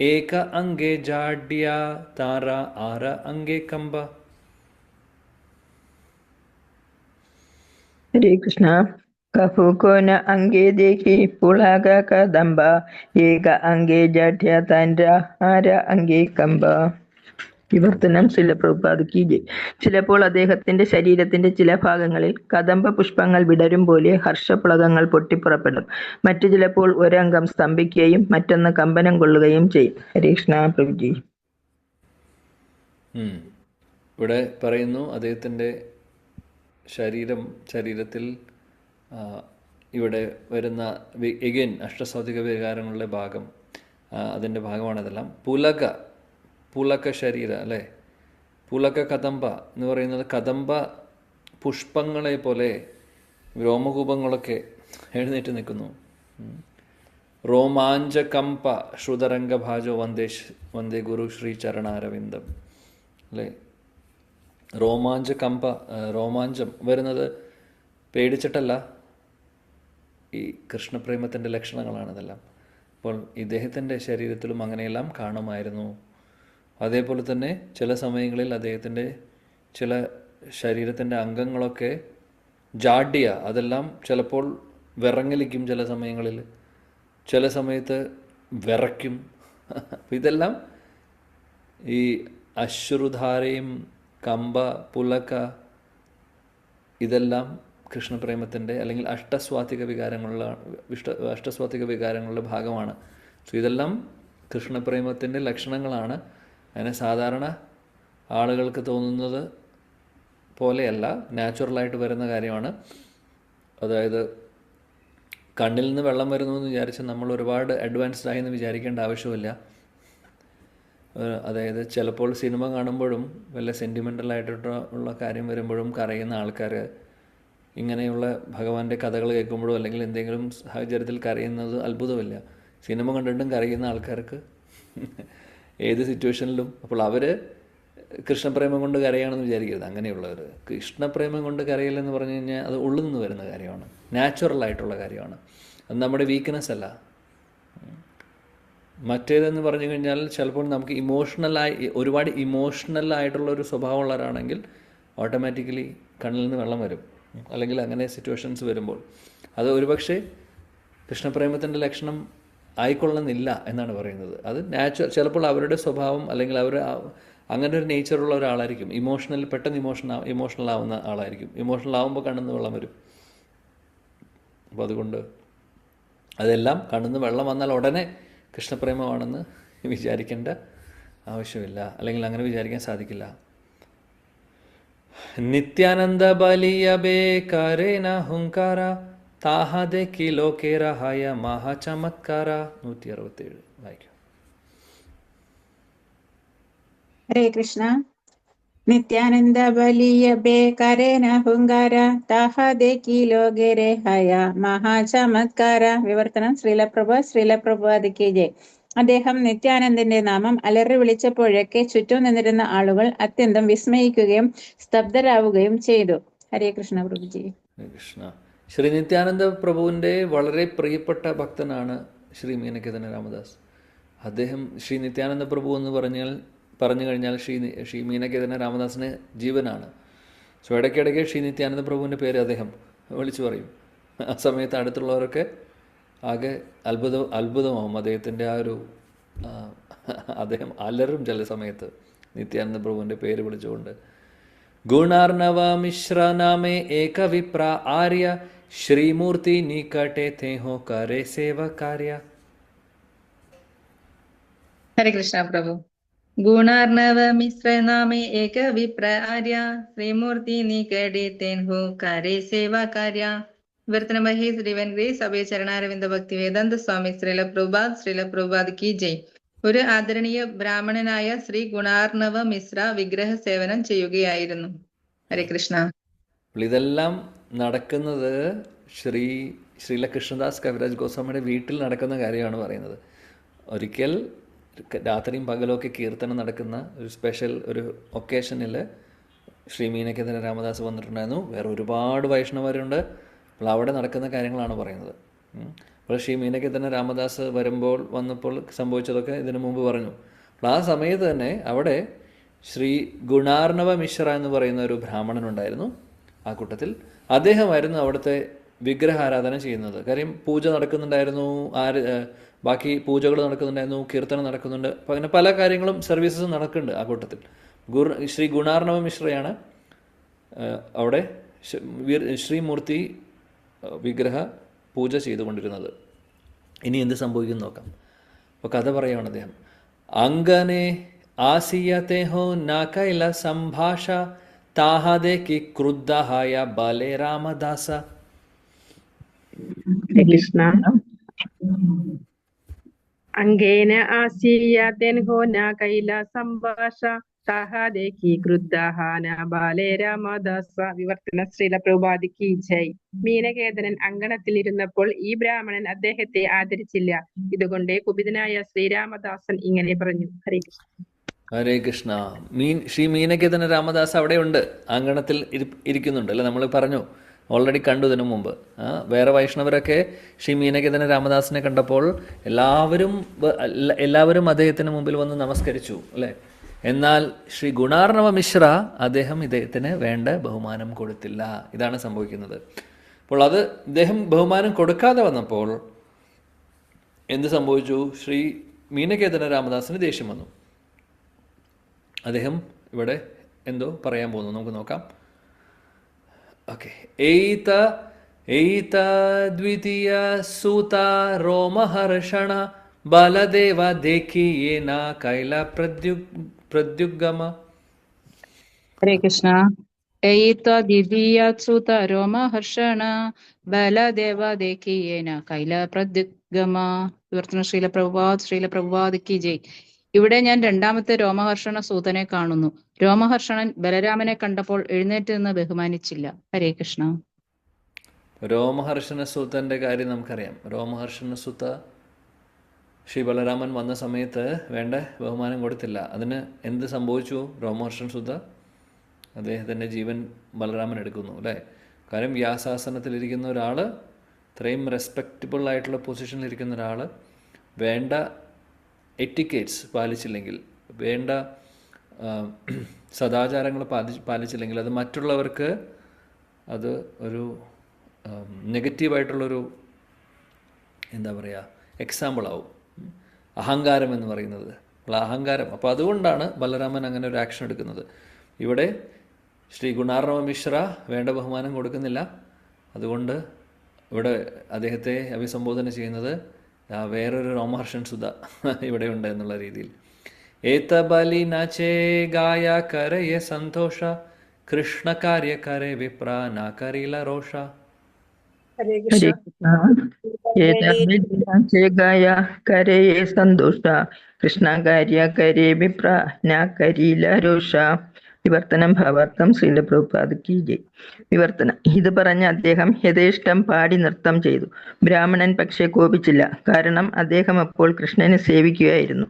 ഏക അംഗേ ജാഡ്യ താര ആര അംഗേ കമ്പ. ഹരേ കൃഷ്ണ. കഫുകോന അംഗേ ദേഖി പുളക കദംബ ഏക അംഗേ ജാഡ്യ താര ആര അംഗേ കമ്പ. വിവർത്തനം ശിലപ്രഭുപാദ് കി ജയ്. ചിലപ്പോൾ അദ്ദേഹത്തിന്റെ ശരീരത്തിന്റെ ചില ഭാഗങ്ങളിൽ കദംബ പുഷ്പങ്ങൾ വിടരും പോലെ ഹർഷപ്ലകങ്ങൾ പൊട്ടിപ്പുറപ്പെടും. മറ്റു ചിലപ്പോൾ ഒരംഗം സ്തംഭിക്കുകയും മറ്റൊന്ന് കമ്പനം കൊള്ളുകയും ചെയ്യും. ഹരേ കൃഷ്ണ പ്രഭുജി. ഇവിടെ പറയുന്നു, അദ്ദേഹത്തിൻ്റെ ശരീരത്തിൽ ഇവിടെ വരുന്ന എഗെയിൻ അഷ്ടസാത്വിക വികാരങ്ങളുടെ ഭാഗം, അതിൻ്റെ ഭാഗമാണിതെല്ലാം. പുലക ശരീര അല്ലേ, പുലക കദംബ എന്ന് പറയുന്നത് കദംബ പുഷ്പങ്ങളെ പോലെ രോമകൂപങ്ങളൊക്കെ എഴുന്നേറ്റ് നിൽക്കുന്നു. രോമാഞ്ചകമ്പ ശ്രുതരംഗഭാജോ വന്ദേ ഗുരു ശ്രീ ചരണാരവിന്ദം അല്ലേ. രോമാഞ്ചം വരുന്നത് പേടിച്ചിട്ടല്ല, ഈ കൃഷ്ണപ്രേമത്തിൻ്റെ ലക്ഷണങ്ങളാണിതെല്ലാം. അപ്പോൾ ഇദ്ദേഹത്തിൻ്റെ ശരീരത്തിലും അങ്ങനെയെല്ലാം കാണുമായിരുന്നു. അതേപോലെ തന്നെ ചില സമയങ്ങളിൽ അദ്ദേഹത്തിൻ്റെ ചില ശരീരത്തിൻ്റെ അംഗങ്ങളൊക്കെ ജാഡ്യ, അതെല്ലാം ചിലപ്പോൾ വിറങ്ങലിക്കും, ചില സമയത്ത് വിറയ്ക്കും. ഇതെല്ലാം ഈ അശ്രുധാരയും കമ്പ പുലക ഇതെല്ലാം കൃഷ്ണപ്രേമത്തിൻ്റെ അല്ലെങ്കിൽ അഷ്ടസ്വാത്വിക വികാരങ്ങളുടെ ഭാഗമാണ്. സോ ഇതെല്ലാം കൃഷ്ണപ്രേമത്തിൻ്റെ ലക്ഷണങ്ങളാണ്. അതിനെ സാധാരണ ആളുകൾക്ക് തോന്നുന്നത് പോലെയല്ല, നാച്ചുറലായിട്ട് വരുന്ന കാര്യമാണ്. അതായത് കണ്ണിൽ നിന്ന് വെള്ളം വരുന്നു എന്ന് വിചാരിച്ച് നമ്മൾ ഒരുപാട് അഡ്വാൻസ്ഡ് ആയി എന്ന് വിചാരിക്കേണ്ട ആവശ്യമില്ല. അതായത് ചിലപ്പോൾ സിനിമ കാണുമ്പോഴും വല്ല സെൻറ്റിമെൻ്റലായിട്ടുള്ള കാര്യം വരുമ്പോഴും കരയുന്ന ആൾക്കാർ ഇങ്ങനെയുള്ള ഭഗവാന്റെ കഥകൾ കേൾക്കുമ്പോഴോ അല്ലെങ്കിൽ എന്തെങ്കിലും സാഹചര്യത്തിൽ കരയുന്നത് അത്ഭുതമില്ല. സിനിമ കണ്ടിട്ടും കരയുന്ന ആൾക്കാർക്ക് ഏത് സിറ്റുവേഷനിലും, അപ്പോൾ അവർ കൃഷ്ണപ്രേമം കൊണ്ട് കരയാണെന്ന് വിചാരിക്കരുത്. അങ്ങനെയുള്ളവർ കൃഷ്ണപ്രേമം കൊണ്ട് കരയില്ലെന്ന് പറഞ്ഞു കഴിഞ്ഞാൽ അത് ഉള്ളിൽ നിന്ന് വരുന്ന കാര്യമാണ്, നാച്ചുറലായിട്ടുള്ള കാര്യമാണ്. അത് നമ്മുടെ വീക്ക്നെസ് അല്ല. മറ്റേതെന്ന് പറഞ്ഞു കഴിഞ്ഞാൽ ചിലപ്പോൾ നമുക്ക് ഒരുപാട് ഇമോഷണലായിട്ടുള്ളൊരു സ്വഭാവമുള്ളവരാണെങ്കിൽ ഓട്ടോമാറ്റിക്കലി കണ്ണിൽ നിന്ന് വെള്ളം വരും, അല്ലെങ്കിൽ അങ്ങനെ സിറ്റുവേഷൻസ് വരുമ്പോൾ അത് ഒരുപക്ഷെ കൃഷ്ണപ്രേമത്തിൻ്റെ ലക്ഷണം ആയിക്കൊള്ളുന്നില്ല എന്നാണ് പറയുന്നത്. അത് ചിലപ്പോൾ അവരുടെ സ്വഭാവം അല്ലെങ്കിൽ അവർ അങ്ങനെ ഒരു നേച്ചറുള്ള ഒരാളായിരിക്കും. പെട്ടെന്ന് ഇമോഷണൽ ആവുന്ന ആളായിരിക്കും. ഇമോഷണൽ ആവുമ്പോൾ കണ്ണിന്ന് വെള്ളം വരും. അപ്പോൾ അതുകൊണ്ട് അതെല്ലാം കണ്ണിന്ന് വെള്ളം വന്നാൽ ഉടനെ കൃഷ്ണപ്രേമമാണെന്ന് വിചാരിക്കേണ്ട ആവശ്യമില്ല, അല്ലെങ്കിൽ അങ്ങനെ വിചാരിക്കാൻ സാധിക്കില്ല. നിത്യാനന്ദ ബലിയ ബേകരേന ഹുങ്കാര താഹദെ കിലോ കേരഹായ മഹാചമത്കാര. 167 വായിക്കും. ഹരേ കൃഷ്ണ. നിത്യാനന്ദ ബലിയ ബേകരേന ഹുങ്കാര താഹദെ കിലോ ഗേരഹായ മഹാചമത്കാര. വിവർത്തനം ശ്രീല പ്രഭുപാദിക്ക് ജയ്. അദ്ദേഹം നിത്യാനന്ദന്റെ നാമം അലറി വിളിച്ചപ്പോഴൊക്കെ ചുറ്റും നിന്നിരുന്ന ആളുകൾ അത്യന്തം വിസ്മയിക്കുകയും സ്തബ്ധരാവുകയും ചെയ്തു. ഹരേ കൃഷ്ണ പ്രഭുജി. കൃഷ്ണ. ശ്രീ നിത്യാനന്ദ പ്രഭുവിൻ്റെ വളരെ പ്രിയപ്പെട്ട ഭക്തനാണ് ശ്രീ മീനകേതന രാമദാസ്. അദ്ദേഹം ശ്രീ നിത്യാനന്ദ പ്രഭു എന്ന് പറഞ്ഞു കഴിഞ്ഞാൽ ശ്രീ മീനകേതന രാമദാസിന് ജീവനാണ്. സോ ഇടയ്ക്കിടയ്ക്ക് ശ്രീ നിത്യാനന്ദ പ്രഭുവിൻ്റെ പേര് അദ്ദേഹം വിളിച്ചു പറയും. ആ സമയത്ത് അടുത്തുള്ളവരൊക്കെ ആകെ അത്ഭുതമാവും. അദ്ദേഹത്തിൻ്റെ അദ്ദേഹം അലറും ചില സമയത്ത് നിത്യാനന്ദ പ്രഭുവിൻ്റെ പേര് വിളിച്ചുകൊണ്ട്. ഗുണാർണവ മിശ്ര നാമേ ഏക വിപ്ര ആര്യ ശ്രീമൂർത്തി നികटे थे हो करे सेवा कार्य. ഹരേ കൃഷ്ണ പ്രഭു. ഗുണാർണവ മിശ്ര നാമേ ഏക വിപ്ര ആര്യ ശ്രീമൂർത്തി നികटे थे हो करे सेवा कार्य. വിവർത്തനം വഹി ശ്രീവൻ ഗ്രേസ് അഭയ ചരണാരവിന്ദ ഭക്തി വേദാന്ത സ്വാമി ശ്രീല പ്രഭുപാദ് കി ജയ്. ഒരു ആദരണീയ ബ്രാഹ്മണനായ ശ്രീ ഗുണാർണവ മിശ്ര വിഗ്രഹ സേവനം ചെയ്യുകയായിരുന്നു. ഹരേ കൃഷ്ണ. ഇതെല്ലാം നടക്കുന്നത് ശ്രീല കൃഷ്ണദാസ് കവിരാജ് ഗോസ്വാമിയുടെ വീട്ടിൽ നടക്കുന്ന കാര്യമാണ് പറയുന്നത്. ഒരിക്കൽ രാത്രിയും പകലൊക്കെ കീർത്തനം നടക്കുന്ന ഒരു സ്പെഷ്യൽ ഒരു ഒക്കേഷനിൽ ശ്രീ മീനകേതന രാമദാസ് വന്നിട്ടുണ്ടായിരുന്നു. വേറെ ഒരുപാട് വൈഷ്ണവരുണ്ട്. അപ്പോൾ അവിടെ നടക്കുന്ന കാര്യങ്ങളാണ് പറയുന്നത്. അപ്പോൾ ശ്രീ മീനകേതന രാമദാസ് വന്നപ്പോൾ സംഭവിച്ചതൊക്കെ ഇതിനു മുമ്പ് പറഞ്ഞു. അപ്പോൾ ആ സമയത്ത് തന്നെ അവിടെ ശ്രീ ഗുണാർണവ മിശ്ര എന്ന് പറയുന്ന ഒരു ബ്രാഹ്മണനുണ്ടായിരുന്നു. ആ കൂട്ടത്തിൽ അദ്ദേഹമായിരുന്നു അവിടുത്തെ വിഗ്രഹാരാധന ചെയ്യുന്നത്. കാര്യം പൂജ നടക്കുന്നുണ്ടായിരുന്നു, ബാക്കി പൂജകൾ നടക്കുന്നുണ്ടായിരുന്നു, കീർത്തനം നടക്കുന്നുണ്ട്. അപ്പോൾ അങ്ങനെ പല കാര്യങ്ങളും സർവീസസും നടക്കുന്നുണ്ട് ആ കൂട്ടത്തിൽ. ശ്രീ ഗുണാർണവ മിശ്രയാണ് അവിടെ ശ്രീമൂർത്തി വിഗ്രഹ പൂജ ചെയ്തുകൊണ്ടിരുന്നത്. ഇനി എന്ത് സംഭവിക്കും നോക്കാം. അപ്പോൾ കഥ പറയുകയാണ് അദ്ദേഹം. അങ്കനെ ആസിയത്തെ ഹോ നാ കൈല സംഭാഷ താഹാദേക്കി ക്രുദ്ധഹായ ബാലേ രാമദാസ. കൃഷ്ണ അംഗേന ആസീയാതേൻ ഹോന കൈല സംഭാഷ താഹാദേക്കി ക്രുദ്ധഹാന ബാലേ രാമദാസ. വിവർത്തന ശ്രീല പ്രഭുപാദിക്ക് ജയ്. മീനകേതനൻ അങ്കണത്തിലിരുന്നപ്പോൾ ഈ ബ്രാഹ്മണൻ അദ്ദേഹത്തെ ആദരിച്ചില്ല. ഇതുകൊണ്ട് കുപിതനായ ശ്രീരാമദാസൻ ഇങ്ങനെ പറഞ്ഞു. ഹരേ കൃഷ്ണ. ഹരേ കൃഷ്ണ. ശ്രീ മീനകേതന രാമദാസ് അവിടെ ഉണ്ട്, അങ്കണത്തിൽ ഇരിക്കുന്നുണ്ട് അല്ലേ? നമ്മൾ പറഞ്ഞു, ഓൾറെഡി കണ്ടു ഇതിനു മുമ്പ്. വേറെ വൈഷ്ണവരൊക്കെ ശ്രീ മീനകേതന രാമദാസിനെ കണ്ടപ്പോൾ എല്ലാവരും അദ്ദേഹത്തിന് മുമ്പിൽ വന്ന് നമസ്കരിച്ചു അല്ലേ? എന്നാൽ ശ്രീ ഗുണാർണവ മിശ്ര അദ്ദേഹം ഇദ്ദേഹത്തിന് വേണ്ട ബഹുമാനം കൊടുത്തില്ല. ഇതാണ് സംഭവിക്കുന്നത്. അപ്പോൾ അത് ഇദ്ദേഹം ബഹുമാനം കൊടുക്കാതെ വന്നപ്പോൾ എന്ത് സംഭവിച്ചു? ശ്രീ മീനകേതന രാമദാസിന് ദേഷ്യം വന്നു. അദ്ദേഹം ഇവിടെ എന്തോ പറയാൻ പോകുന്നു, നമുക്ക് നോക്കാം. ഓക്കെ. എയ്ത ദ്വിതീയ സൂത രോമഹർഷണ ബലദേവ ദേഖിയേന കൈല പ്രദ്യുഗമ. ഹരേ കൃഷ്ണ. ഏയിത ദ്വിതീയച്യുത രോമഹർഷണ ബലദേവ ദേഖിയേന കൈല പ്രദ്യുഗമ. വിവർത്തന ശ്രീല പ്രഭുപാദ് കി ജയ്. ഇവിടെ ഞാൻ രണ്ടാമത്തെ രോമഹർഷണ സൂതനെ കാണുന്നു. രോമഹർഷണൻ ബലരാമനെ കണ്ടപ്പോൾ എഴുന്നേറ്റ് നിന്ന് ബഹുമാനിച്ചില്ല. ഹരേ കൃഷ്ണ. രോമഹർഷണ സൂതന്റെ കാര്യം നമുക്കറിയാം. രോമഹർഷണ സൂത ശ്രീ ബലരാമൻ വന്ന സമയത്ത് വേണ്ട ബഹുമാനം കൊടുത്തില്ല. അതിന് എന്ത് സംഭവിച്ചു? രോമഹർഷണ സൂത അദ്ദേഹത്തിൻ്റെ ജീവൻ ബലരാമൻ എടുക്കുന്നു അല്ലേ? കാര്യം വ്യാസാസനത്തിലിരിക്കുന്ന ഒരാൾ, ഇത്രയും റെസ്പെക്റ്റബിൾ ആയിട്ടുള്ള പൊസിഷനിലിരിക്കുന്ന ഒരാൾ വേണ്ട എറ്റിക്കേറ്റ്സ് പാലിച്ചില്ലെങ്കിൽ, വേണ്ട സദാചാരങ്ങൾ പാലിച്ചില്ലെങ്കിൽ അത് മറ്റുള്ളവർക്ക് അത് ഒരു നെഗറ്റീവായിട്ടുള്ളൊരു എന്താ പറയുക എക്സാമ്പിൾ ആവും. അഹങ്കാരം എന്ന് പറയുന്നത് അഹങ്കാരം. അപ്പോൾ അതുകൊണ്ടാണ് ബലരാമൻ അങ്ങനെ ഒരു ആക്ഷൻ എടുക്കുന്നത്. ഇവിടെ ശ്രീ ഗുണാർണവ മിശ്ര വേണ്ട ബഹുമാനം കൊടുക്കുന്നില്ല. അതുകൊണ്ട് ഇവിടെ അദ്ദേഹത്തെ അഭിസംബോധന ചെയ്യുന്നത് വേറൊരു രോമഹർഷൻ സുധ ഇവിടെ ഉണ്ട് എന്നുള്ള രീതിയിൽ. ഏത ബലി നാചേ ഗായ കരയെ സന്തോഷ കൃഷ്ണ കാര്യ കരെ വിപ്ര നാ കരീല രോഷ. ഹരേ ഹരേ കൃഷ്ണ. കൃഷ്ണ ഗായ കരേ സന്തോഷ കൃഷ്ണ കാര്യ കരേ വിപ്ര ന കരീല രോഷ. വിവർത്തനം ഭാവാർത്ഥം ശ്രീല പ്രഭുപാദ് കി ജയ്. വിവർത്തനം. ഇത് പറഞ്ഞ അദ്ദേഹം യഥേഷ്ടം പാടി നൃത്തം ചെയ്തു. ബ്രാഹ്മണൻ പക്ഷേ കോപിച്ചില്ല, കാരണം അദ്ദേഹം അപ്പോൾ കൃഷ്ണനെ സേവിക്കുകയായിരുന്നു.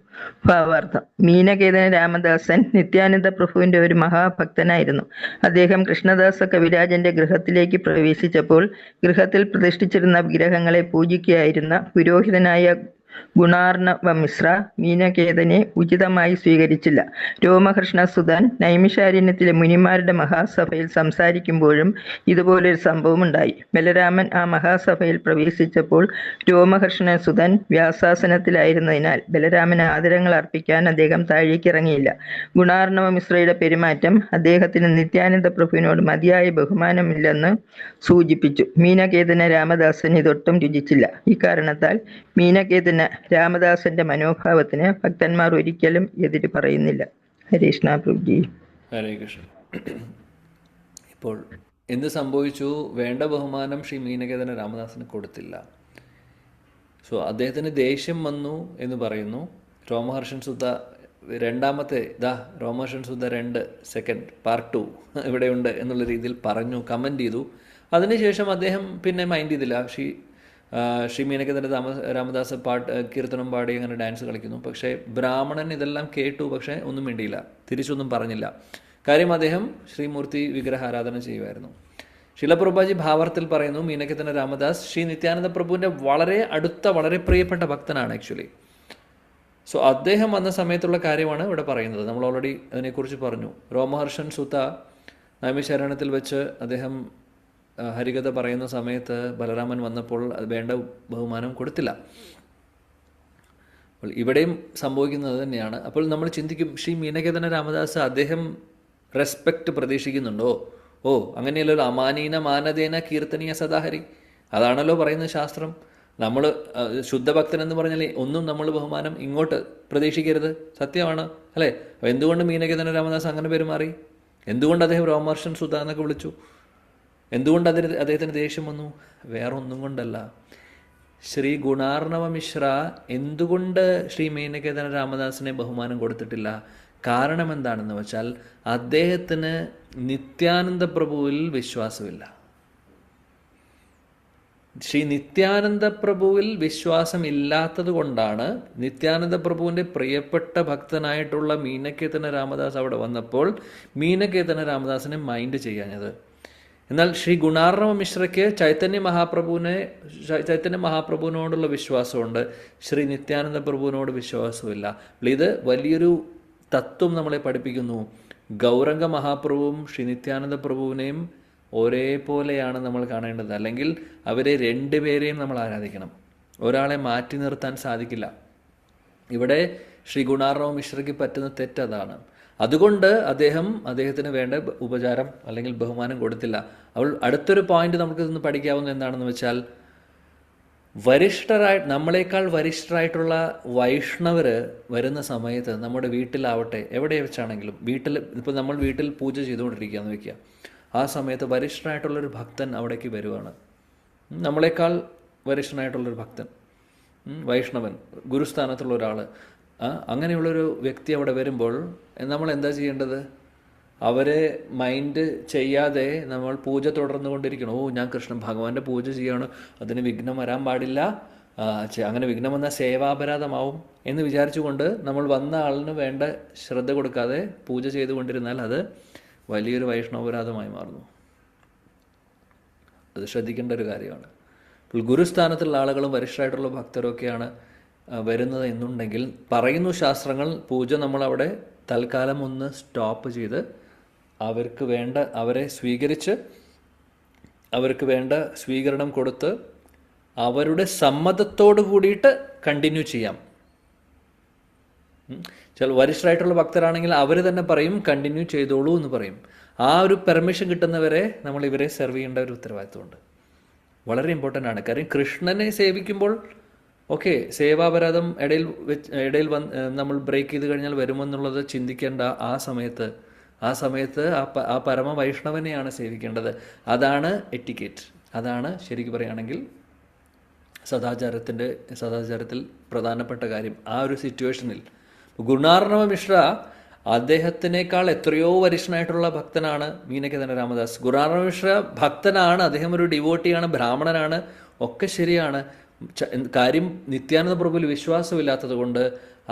ഭാവാർത്ഥം. മീനകേതന രാമദാസൻ നിത്യാനന്ദ പ്രഭുവിന്റെ ഒരു മഹാഭക്തനായിരുന്നു. അദ്ദേഹം കൃഷ്ണദാസ കവിരാജന്റെ ഗൃഹത്തിലേക്ക് പ്രവേശിച്ചപ്പോൾ ഗൃഹത്തിൽ പ്രതിഷ്ഠിച്ചിരുന്ന വിഗ്രഹങ്ങളെ പൂജിക്കുകയായിരുന്ന പുരോഹിതനായ ഗുണാർണവ മിശ്ര മീനകേതനെ ഉചിതമായി സ്വീകരിച്ചില്ല. രോമഹർഷണ സുതൻ നൈമിഷാരണ്യത്തിലെ മുനിമാരുടെ മഹാസഭയിൽ സംസാരിക്കുമ്പോഴും ഇതുപോലൊരു സംഭവം ഉണ്ടായി. ബലരാമൻ ആ മഹാസഭയിൽ പ്രവേശിച്ചപ്പോൾ രോമഹർഷണ സുതൻ വ്യാസാസനത്തിലായിരുന്നതിനാൽ ബലരാമന് ആദരങ്ങൾ അർപ്പിക്കാൻ അദ്ദേഹം താഴേക്കിറങ്ങിയില്ല. ഗുണാർണവ മിശ്രയുടെ പെരുമാറ്റം അദ്ദേഹത്തിന് നിത്യാനന്ദ പ്രഭുവിനോട് മതിയായ ബഹുമാനമില്ലെന്ന് സൂചിപ്പിച്ചു. മീനകേതന രാമദാസൻ ഇതൊട്ടും രുചിച്ചില്ല. ഇക്കാരണത്താൽ മീനകേതന രാമദാസന്റെ മനോഭാവത്തിന് ഭക്തന്മാർ ഒരിക്കലും എതിര് പറയുന്നില്ല. ഹരേ കൃഷ്ണ പ്രഭുജി. ഹരേ കൃഷ്ണ. ഇപ്പോൾ എന്ത് സംഭവിച്ചു? വേണ്ട ബഹുമാനം ശ്രീ മീനകേതന രാമദാസന് കൊടുത്തില്ല. സോ അദ്ദേഹത്തിന് ദേഷ്യം വന്നു എന്ന് പറയുന്നു. രോമഹർഷൻ സുധ രണ്ടാമത്തെ രോമഹർഷൻ സുധ 2 സെക്കൻഡ് പാർട്ട് 2 ഇവിടെയുണ്ട് എന്നുള്ള രീതിയിൽ പറഞ്ഞു, കമൻറ്റ് ചെയ്തു. അതിനുശേഷം അദ്ദേഹം പിന്നെ മൈൻഡ് ചെയ്തില്ല. ശ്രീ മീനകേതന രാമദാസ് കീർത്തനം പാടി അങ്ങനെ ഡാൻസ് കളിക്കുന്നു. പക്ഷേ ബ്രാഹ്മണൻ ഇതെല്ലാം കേട്ടു, പക്ഷേ ഒന്നും മിണ്ടിയില്ല, തിരിച്ചൊന്നും പറഞ്ഞില്ല. കാര്യം അദ്ദേഹം ശ്രീമൂർത്തി വിഗ്രഹ ആരാധന ചെയ്യുമായിരുന്നു. ശിലപ്രഭുജി ഭാവാർത്ഥത്തിൽ പറയുന്നു, മീനകേതന രാമദാസ് ശ്രീ നിത്യാനന്ദ പ്രഭുവിൻ്റെ വളരെ അടുത്ത, വളരെ പ്രിയപ്പെട്ട ഭക്തനാണ് ആക്ച്വലി. സോ അദ്ദേഹം വന്ന സമയത്തുള്ള കാര്യമാണ് ഇവിടെ പറയുന്നത്. നമ്മൾ ഓൾറെഡി അതിനെക്കുറിച്ച് പറഞ്ഞു. രോമഹർഷൻ സുത നൈമിഷാരണ്യത്തിൽ വെച്ച് അദ്ദേഹം ഹരികഥ പറയുന്ന സമയത്ത് ബലരാമൻ വന്നപ്പോൾ അത് വേണ്ട ബഹുമാനം കൊടുത്തില്ല. അപ്പോൾ ഇവിടെയും സംഭവിക്കുന്നത് തന്നെയാണ്. അപ്പോൾ നമ്മൾ ചിന്തിക്കും, ശ്രീ മീനകേതന രാമദാസ് അദ്ദേഹം റെസ്പെക്റ്റ് പ്രതീക്ഷിക്കുന്നുണ്ടോ? അങ്ങനെയല്ലല്ലോ. അമാനീന മാനദേന കീർത്തനീയ സദാഹരി, അതാണല്ലോ പറയുന്നത് ശാസ്ത്രം. നമ്മൾ ശുദ്ധഭക്തൻ എന്ന് പറഞ്ഞാൽ ഒന്നും നമ്മൾ ബഹുമാനം ഇങ്ങോട്ട് പ്രതീക്ഷിക്കരുത്. സത്യമാണ് അല്ലേ? അപ്പോൾ എന്തുകൊണ്ട് മീനകേതന രാമദാസ് അങ്ങനെ പെരുമാറി? എന്തുകൊണ്ട് അദ്ദേഹം രോമഹർഷൻ സുധ എന്നൊക്കെ വിളിച്ചു? എന്തുകൊണ്ട് അദ്ദേഹത്തിന് ദേഷ്യം വന്നു? വേറെ ഒന്നും കൊണ്ടല്ല. ശ്രീ ഗുണാർണവ മിശ്ര എന്തുകൊണ്ട് ശ്രീ മീനകേതന രാമദാസിനെ ബഹുമാനം കൊടുത്തിട്ടില്ല? കാരണം എന്താണെന്ന് വെച്ചാൽ അദ്ദേഹത്തിന് നിത്യാനന്ദ പ്രഭുവിൽ വിശ്വാസമില്ല. ശ്രീ നിത്യാനന്ദ പ്രഭുവിൽ വിശ്വാസം ഇല്ലാത്തത് കൊണ്ടാണ് നിത്യാനന്ദ പ്രഭുവിൻ്റെ പ്രിയപ്പെട്ട ഭക്തനായിട്ടുള്ള മീനകേതന രാമദാസ് അവിടെ വന്നപ്പോൾ മീനകേതന രാമദാസിനെ മൈൻഡ് ചെയ്യാഞ്ഞത്. എന്നാൽ ശ്രീ ഗുണാർണവ മിശ്രയ്ക്ക് ചൈതന്യ മഹാപ്രഭുവിനോടുള്ള വിശ്വാസമുണ്ട്, ശ്രീ നിത്യാനന്ദ പ്രഭുവിനോട് വിശ്വാസമില്ല. ഇത് വലിയൊരു തത്വം നമ്മളെ പഠിപ്പിക്കുന്നു. ഗൗരംഗ മഹാപ്രഭുവും ശ്രീ നിത്യാനന്ദ പ്രഭുവിനെയും ഒരേപോലെയാണ് നമ്മൾ കാണേണ്ടത്. അല്ലെങ്കിൽ അവരെ രണ്ടുപേരെയും നമ്മൾ ആരാധിക്കണം. ഒരാളെ മാറ്റി നിർത്താൻ സാധിക്കില്ല. ഇവിടെ ശ്രീ ഗുണാർണവ മിശ്രയ്ക്ക് പറ്റുന്ന തെറ്റതാണ്. അതുകൊണ്ട് അദ്ദേഹത്തിന് വേണ്ട ഉപചാരം അല്ലെങ്കിൽ ബഹുമാനം കൊടുത്തില്ല. അടുത്തൊരു പോയിന്റ് നമുക്ക് ഇന്ന് പഠിക്കാവുന്ന എന്താണെന്ന് വെച്ചാൽ, നമ്മളെക്കാൾ വരിഷ്ഠരായിട്ടുള്ള വൈഷ്ണവർ വരുന്ന സമയത്ത് നമ്മുടെ വീട്ടിലാവട്ടെ എവിടെ വെച്ചാണെങ്കിലും, ഇപ്പോൾ നമ്മൾ വീട്ടിൽ പൂജ ചെയ്തുകൊണ്ടിരിക്കുകയെന്ന് വയ്ക്കുക, ആ സമയത്ത് വരിഷ്ഠനായിട്ടുള്ളൊരു ഭക്തൻ അവിടേക്ക് വരുവാണ്. നമ്മളെക്കാൾ വരിഷ്ഠനായിട്ടുള്ളൊരു ഭക്തൻ, വൈഷ്ണവൻ, ഗുരുസ്ഥാനത്തുള്ള ഒരാൾ, അങ്ങനെയുള്ളൊരു വ്യക്തി അവിടെ വരുമ്പോൾ നമ്മൾ എന്താ ചെയ്യേണ്ടത്? അവരെ മൈൻഡ് ചെയ്യാതെ നമ്മൾ പൂജ തുടർന്നു കൊണ്ടിരിക്കണം. ഞാൻ കൃഷ്ണ ഭഗവാന്റെ പൂജ ചെയ്യാണ്, അതിന് വിഘ്നം വരാൻ പാടില്ല, അങ്ങനെ വിഘ്നം വന്നാൽ സേവാപരാധമാവും എന്ന് വിചാരിച്ചുകൊണ്ട് നമ്മൾ വന്ന ആളിന് വേണ്ട ശ്രദ്ധ കൊടുക്കാതെ പൂജ ചെയ്തുകൊണ്ടിരുന്നാൽ അത് വലിയൊരു വൈഷ്ണവപരാധമായി മാറുന്നു. അത് ശ്രദ്ധിക്കേണ്ട ഒരു കാര്യമാണ്. ഇപ്പോൾ ഗുരുസ്ഥാനത്തുള്ള ആളുകളും വരിഷ്ഠരായിട്ടുള്ള ഭക്തരൊക്കെയാണ് വരുന്നത് എന്നുണ്ടെങ്കിൽ പറയുന്നു ശാസ്ത്രങ്ങൾ, പൂജ നമ്മളവിടെ തൽക്കാലം ഒന്ന് സ്റ്റോപ്പ് ചെയ്ത് അവരെ സ്വീകരിച്ച് അവർക്ക് വേണ്ട സ്വീകരണം കൊടുത്ത് അവരുടെ സമ്മതത്തോട് കൂടിയിട്ട് കണ്ടിന്യൂ ചെയ്യാം. ചില വരിഷ്ഠരായിട്ടുള്ള ഭക്തരാണെങ്കിൽ അവർ തന്നെ പറയും കണ്ടിന്യൂ ചെയ്തോളൂ എന്ന് പറയും. ആ ഒരു പെർമിഷൻ കിട്ടുന്നവരെ നമ്മൾ ഇവരെ സെർവ് ചെയ്യേണ്ട ഒരു ഉത്തരവാദിത്വമുണ്ട്. വളരെ ഇമ്പോർട്ടൻ്റ് ആണ്. കാര്യം കൃഷ്ണനെ സേവിക്കുമ്പോൾ ഓക്കെ, സേവാപരാധം ഇടയിൽ നമ്മൾ ബ്രേക്ക് ചെയ്ത് കഴിഞ്ഞാൽ വരുമെന്നുള്ളത് ചിന്തിക്കേണ്ട. ആ സമയത്ത് ആ പരമ വൈഷ്ണവനെയാണ് സേവിക്കേണ്ടത്. അതാണ് എറ്റിക്കേറ്റ്. അതാണ് ശരിക്കും പറയുകയാണെങ്കിൽ സദാചാരത്തിൽ പ്രധാനപ്പെട്ട കാര്യം. ആ ഒരു സിറ്റുവേഷനിൽ ഗുണാർണവ മിശ്ര അദ്ദേഹത്തിനേക്കാൾ എത്രയോ വരിഷ്ഠനായിട്ടുള്ള ഭക്തനാണ് മീനകേതന രാമദാസ്. ഗുണാർണവ മിശ്ര ഭക്തനാണ്, അദ്ദേഹം ഒരു ഡിവോട്ടിയാണ്, ബ്രാഹ്മണനാണ്, ഒക്കെ ശരിയാണ്. കാര്യം നിത്യാനന്ദ പ്രഭുവിൽ വിശ്വാസമില്ലാത്തത് കൊണ്ട്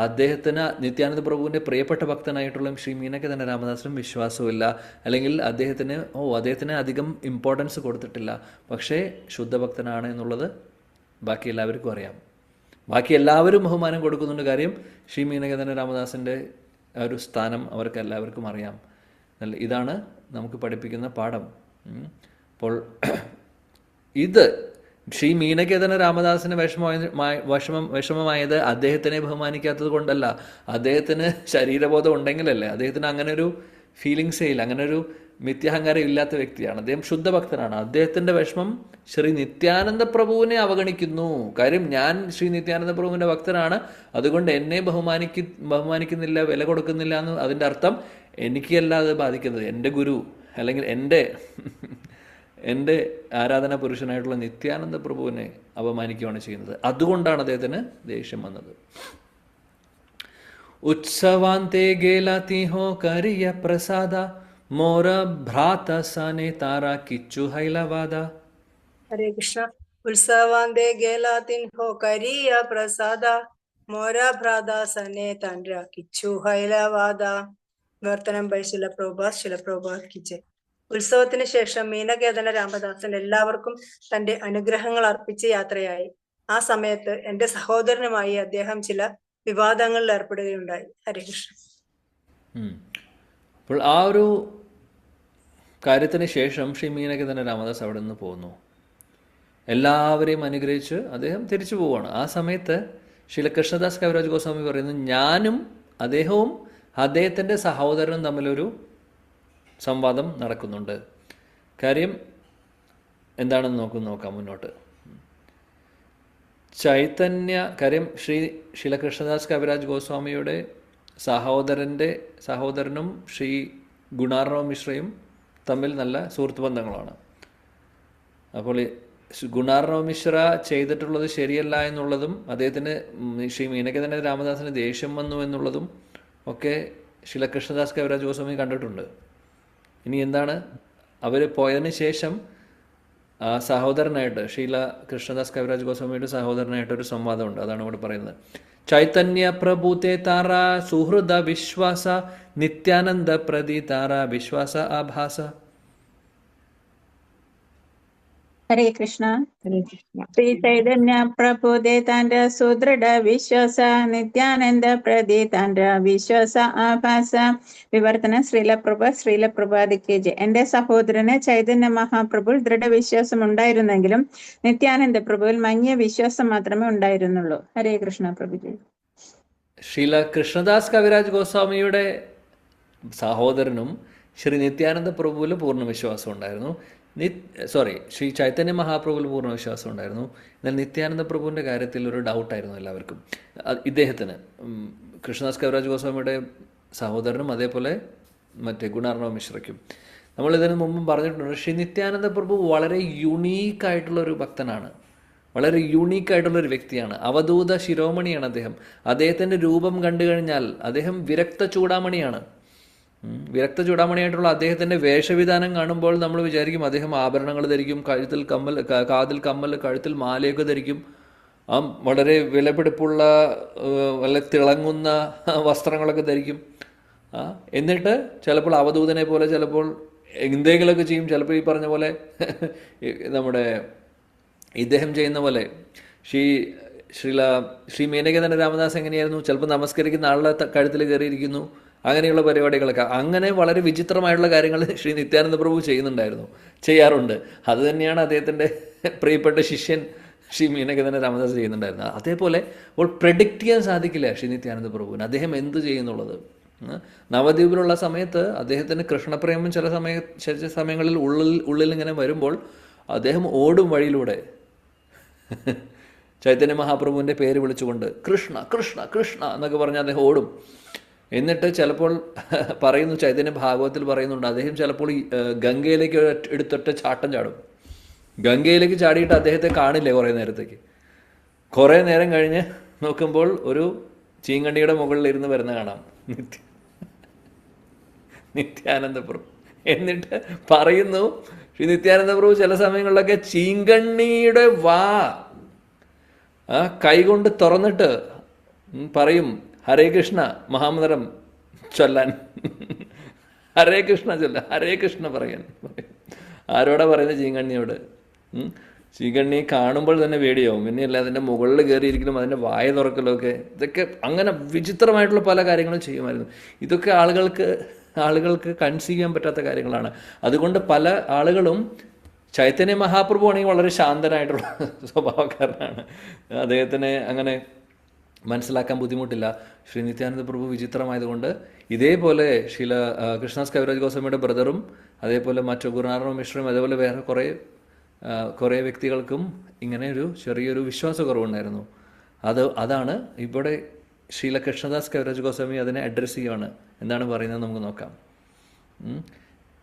അദ്ദേഹത്തിന് നിത്യാനന്ദ പ്രഭുവിൻ്റെ പ്രിയപ്പെട്ട ഭക്തനായിട്ടുള്ള ശ്രീ മീനകേതന രാമദാസിനും വിശ്വാസമില്ല, അല്ലെങ്കിൽ അദ്ദേഹത്തിന് അധികം ഇമ്പോർട്ടൻസ് കൊടുത്തിട്ടില്ല. പക്ഷേ ശുദ്ധഭക്തനാണ് എന്നുള്ളത് ബാക്കി എല്ലാവർക്കും അറിയാം. ബാക്കി എല്ലാവരും ബഹുമാനം കൊടുക്കുന്നുണ്ട്. കാര്യം ശ്രീ മീനകേതന രാമദാസിൻ്റെ ഒരു സ്ഥാനം അവർക്ക് എല്ലാവർക്കും അറിയാം. ഇതാണ് നമുക്ക് പഠിപ്പിക്കുന്ന പാഠം. അപ്പോൾ ഇത് ശ്രീ മീനകേതന രാമദാസിന് വിഷമമായത് അദ്ദേഹത്തിനെ ബഹുമാനിക്കാത്തത് കൊണ്ടല്ല, അദ്ദേഹത്തിന് ശരീരബോധം ഉണ്ടെങ്കിലല്ലേ. അദ്ദേഹത്തിന് അങ്ങനെ ഒരു ഫീലിങ്സേ ഇല്ല, അങ്ങനെ ഒരു മിഥ്യാഹങ്കാരം ഇല്ലാത്ത വ്യക്തിയാണ്. അദ്ദേഹം ശുദ്ധഭക്തനാണ്. അദ്ദേഹത്തിൻ്റെ വിഷമം ശ്രീ നിത്യാനന്ദ പ്രഭുവിനെ അവഗണിക്കുന്നു. കാര്യം ഞാൻ ശ്രീ നിത്യാനന്ദ പ്രഭുവിൻ്റെ ഭക്തനാണ്, അതുകൊണ്ട് എന്നെ ബഹുമാനിക്കുന്നില്ല, വില കൊടുക്കുന്നില്ല എന്ന് അതിൻ്റെ അർത്ഥം എനിക്കല്ല അത് ബാധിക്കുന്നത്, എൻ്റെ ഗുരു അല്ലെങ്കിൽ എൻ്റെ ആരാധനാ പുരുഷനായിട്ടുള്ള നിത്യാനന്ദ പ്രഭുവിനെ അപമാനിക്കുകയാണ് ചെയ്യുന്നത്. അതുകൊണ്ടാണ് അദ്ദേഹത്തിന് ദേഷ്യം വന്നത്. ഉത്സവാന്തേ ഗേലാതി ഹോ കരിയ പ്രസാദ മോര ഭ്രാത സനെ താര കിച്ചു ഹൈലവാദ. ഹരേ കൃഷ്ണ. ഉത്സവാന്തേ ഗേലാതിൻ ഹോ കരിയ പ്രസാദ മോര ഭ്രാത സനെ താര കിച്ചു ഹൈലവാദ. വിവർത്തനം ബൈ ശില പ്രഭുപാദ് കി ജയ്. ഉത്സവത്തിന് ശേഷം മീനകേതന രാമദാസൻ എല്ലാവർക്കും തന്റെ അനുഗ്രഹങ്ങൾ അർപ്പിച്ച് യാത്രയായി. ആ സമയത്ത് എന്റെ സഹോദരനുമായി അദ്ദേഹം ചില വിവാദങ്ങളിൽ ഏർപ്പെടുകയുണ്ടായി. ഹരേ കൃഷ്ണ. അപ്പോൾ ആ ഒരു കാര്യത്തിന് ശേഷം ശ്രീ മീനകേതന രാമദാസ് അവിടെ നിന്ന് പോകുന്നു. എല്ലാവരെയും അനുഗ്രഹിച്ച് അദ്ദേഹം തിരിച്ചു പോവുകയാണ്. ആ സമയത്ത് ശ്രീല കൃഷ്ണദാസ് കവിരാജ് ഗോസ്വാമി പറയുന്നു, ഞാനും അദ്ദേഹവും അദ്ദേഹത്തിൻ്റെ സഹോദരനും തമ്മിലൊരു സംവാദം നടക്കുന്നുണ്ട്. കാര്യം എന്താണെന്ന് നോക്കാം മുന്നോട്ട്. കാര്യം ശ്രീല കൃഷ്ണദാസ് കവിരാജ് ഗോസ്വാമിയുടെ സഹോദരനും ശ്രീ ഗുണാർണവ മിശ്രയും തമ്മിൽ നല്ല സുഹൃത്ത് ബന്ധങ്ങളാണ്. അപ്പോൾ ഗുണാർണവ മിശ്ര ചെയ്തിട്ടുള്ളത് ശരിയല്ല എന്നുള്ളതും അദ്ദേഹത്തിന് ശ്രീ മീനകേതന രാമദാസിന് ദേഷ്യം വന്നു എന്നുള്ളതും ഒക്കെ ശ്രീല കൃഷ്ണദാസ് കവിരാജ് ഗോസ്വാമി കണ്ടിട്ടുണ്ട്. ഇനി എന്താണ്, അവർ പോയതിന് ശേഷം സഹോദരനായിട്ട് ശ്രീല കൃഷ്ണദാസ് കവിരാജ് ഗോസ്വാമിയുടെ സഹോദരനായിട്ടൊരു സംവാദമുണ്ട്. അതാണ് ഇവിടെ പറയുന്നത്. ചൈതന്യ പ്രഭുതേ താര സുഹൃദ വിശ്വാസ നിത്യാനന്ദ പ്രതി താര വിശ്വാസ ആഭാസ. ഹരേ കൃഷ്ണ. ഹരേ കൃഷ്ണ. ശ്രീ ചൈതന്യ പ്രഭു ദേതാന്റെ സുദൃഢ വിശ്വാസ നിത്യാനന്ദ പ്രതി താന്റെ വിശ്വാസ ആഭാസ. വിവർത്തനം ശ്രീല പ്രഭാതിക്ക് ജയ്. എന്റെ സഹോദരന് ചൈതന്യ മഹാപ്രഭുവിൽ ദൃഢവിശ്വാസം ഉണ്ടായിരുന്നെങ്കിലും നിത്യാനന്ദ പ്രഭുവിൽ മങ്ങിയ വിശ്വാസം മാത്രമേ ഉണ്ടായിരുന്നുള്ളൂ. ഹരേ കൃഷ്ണ പ്രഭുജി. ശ്രീല കൃഷ്ണദാസ് കവിരാജ് ഗോസ്വാമിയുടെ സഹോദരനും ശ്രീ നിത്യാനന്ദ പ്രഭുവിൽ പൂർണ്ണ വിശ്വാസം ഉണ്ടായിരുന്നു. ശ്രീ ചൈതന്യ മഹാപ്രഭുവിൽ പൂർണ്ണ വിശ്വാസം ഉണ്ടായിരുന്നു. എന്നാൽ നിത്യാനന്ദ പ്രഭുവിൻ്റെ കാര്യത്തിൽ ഒരു ഡൗട്ടായിരുന്നു എല്ലാവർക്കും. ഇദ്ദേഹത്തിന് കൃഷ്ണദാസ് കവിരാജ് ഗോസ്വാമിയുടെ സഹോദരനും അതേപോലെ മറ്റേ ഗുണാർണവ മിശ്രയ്ക്കും. നമ്മളിതിന് മുമ്പും പറഞ്ഞിട്ടുണ്ട്, ശ്രീ നിത്യാനന്ദ പ്രഭു വളരെ യുണീക്കായിട്ടുള്ളൊരു ഭക്തനാണ്, വളരെ യുണീക്കായിട്ടുള്ളൊരു വ്യക്തിയാണ്. അവധൂത ശിരോമണിയാണ് അദ്ദേഹം. അദ്ദേഹത്തിൻ്റെ രൂപം കണ്ടു കഴിഞ്ഞാൽ അദ്ദേഹം വിരക്ത ചൂടാമണിയാണ്. വിരക്ത ചൂടാമണിയായിട്ടുള്ള അദ്ദേഹത്തിൻ്റെ വേഷവിധാനം കാണുമ്പോൾ നമ്മൾ വിചാരിക്കും അദ്ദേഹം ആഭരണങ്ങൾ ധരിക്കും, കഴുത്തിൽ കമ്മൽ, കാതിൽ കമ്മൽ, കഴുത്തിൽ മാലയൊക്കെ ധരിക്കും, വളരെ വിലപിടിപ്പുള്ള വല്ല തിളങ്ങുന്ന വസ്ത്രങ്ങളൊക്കെ ധരിക്കും. എന്നിട്ട് ചിലപ്പോൾ അവധൂതനെ പോലെ ചിലപ്പോൾ എന്തെങ്കിലുമൊക്കെ ചെയ്യും. ചിലപ്പോൾ ഈ പറഞ്ഞ പോലെ നമ്മുടെ ഇദ്ദേഹം ചെയ്യുന്ന പോലെ ശ്രീ മേനകേതന രാമദാസ് എങ്ങനെയായിരുന്നു, ചിലപ്പോൾ നമസ്കരിക്കുന്ന ആളുടെ കഴുത്തിൽ കയറിയിരിക്കുന്നു, അങ്ങനെയുള്ള പരിപാടികളൊക്കെ. അങ്ങനെ വളരെ വിചിത്രമായിട്ടുള്ള കാര്യങ്ങൾ ശ്രീ നിത്യാനന്ദ പ്രഭു ചെയ്യാറുണ്ട്. അത് തന്നെയാണ് അദ്ദേഹത്തിൻ്റെ പ്രിയപ്പെട്ട ശിഷ്യൻ ശ്രീ മീനകേതന രാമദാസ് ചെയ്യുന്നുണ്ടായിരുന്നത്. അതേപോലെ ഇപ്പോൾ പ്രെഡിക്റ്റ് ചെയ്യാൻ സാധിക്കില്ല ശ്രീ നിത്യാനന്ദ പ്രഭുവിന് അദ്ദേഹം എന്ത് ചെയ്യുന്നുള്ളത്. നവദ്വീപിലുള്ള സമയത്ത് അദ്ദേഹത്തിന് കൃഷ്ണപ്രേമം ചില സമയങ്ങളിൽ ഉള്ളിൽ ഇങ്ങനെ വരുമ്പോൾ അദ്ദേഹം ഓടും വഴിയിലൂടെ ചൈതന്യ മഹാപ്രഭുവിൻ്റെ പേര് വിളിച്ചുകൊണ്ട് കൃഷ്ണ കൃഷ്ണ കൃഷ്ണ എന്നൊക്കെ പറഞ്ഞ് അദ്ദേഹം ഓടും. എന്നിട്ട് ചിലപ്പോൾ പറയുന്നു, ചൈതന്യ ഭാഗവത്തിൽ പറയുന്നുണ്ട്, അദ്ദേഹം ചിലപ്പോൾ ഗംഗയിലേക്ക് എടുത്തൊറ്റ ചാട്ടം ചാടും. ഗംഗയിലേക്ക് ചാടിയിട്ട് അദ്ദേഹത്തെ കാണില്ലേ കുറേ നേരത്തേക്ക്. കുറേ നേരം കഴിഞ്ഞ് നോക്കുമ്പോൾ ഒരു ചീങ്കണ്ണിയുടെ മുകളിൽ ഇരുന്ന് വരുന്ന കാണാം നിത്യാനന്ദ പ്രഭു. എന്നിട്ട് പറയുന്നു, ശ്രീ നിത്യാനന്ദ പ്രഭു ചില സമയങ്ങളിലൊക്കെ ചീങ്കണ്ണിയുടെ കൈകൊണ്ട് തുറന്നിട്ട് പറയും, ഹരേ കൃഷ്ണ മഹാമന്ത്രം ചൊല്ലാൻ, ഹരേ കൃഷ്ണ ചൊല്ല, ഹരേ കൃഷ്ണ പറയാൻ. ആരോടാ പറയുന്നത്? ചീങ്കണ്ണിയോട്. ചീങ്കണ്ണി കാണുമ്പോൾ തന്നെ പേടിയാവും. പിന്നെയല്ല അതിൻ്റെ മുകളിൽ കയറിയിരിക്കലും അതിൻ്റെ വായ തുറക്കലൊക്കെ, ഇതൊക്കെ അങ്ങനെ വിചിത്രമായിട്ടുള്ള പല കാര്യങ്ങളും ചെയ്യുമായിരുന്നു. ഇതൊക്കെ ആളുകൾക്ക് കൺസീവ് ചെയ്യാൻ പറ്റാത്ത കാര്യങ്ങളാണ്. അതുകൊണ്ട് പല ആളുകളും ചൈതന്യ മഹാപ്രഭു ആണെങ്കിൽ വളരെ ശാന്തനായിട്ടുള്ള സ്വഭാവക്കാരനാണ്, അദ്ദേഹത്തിന് അങ്ങനെ മനസ്സിലാക്കാൻ ബുദ്ധിമുട്ടില്ല. ശ്രീ നിത്യാനന്ദ പ്രഭു വിചിത്രമായതുകൊണ്ട് ഇതേപോലെ കൃഷ്ണദാസ് കവിരാജ് ഗോസ്വാമിയുടെ ബ്രദറും അതേപോലെ മറ്റു ഗുരുനാർണവ മിശ്രയും അതേപോലെ വേറെ കുറേ വ്യക്തികൾക്കും ഇങ്ങനെ ഒരു ചെറിയൊരു വിശ്വാസക്കുറവുണ്ടായിരുന്നു. അതാണ് ഇവിടെ ശ്രീല കൃഷ്ണദാസ് കവിരാജ് ഗോസ്വാമി അതിനെ അഡ്രസ്സ് ചെയ്യുകയാണ്. എന്താണ് പറയുന്നത് നമുക്ക് നോക്കാം.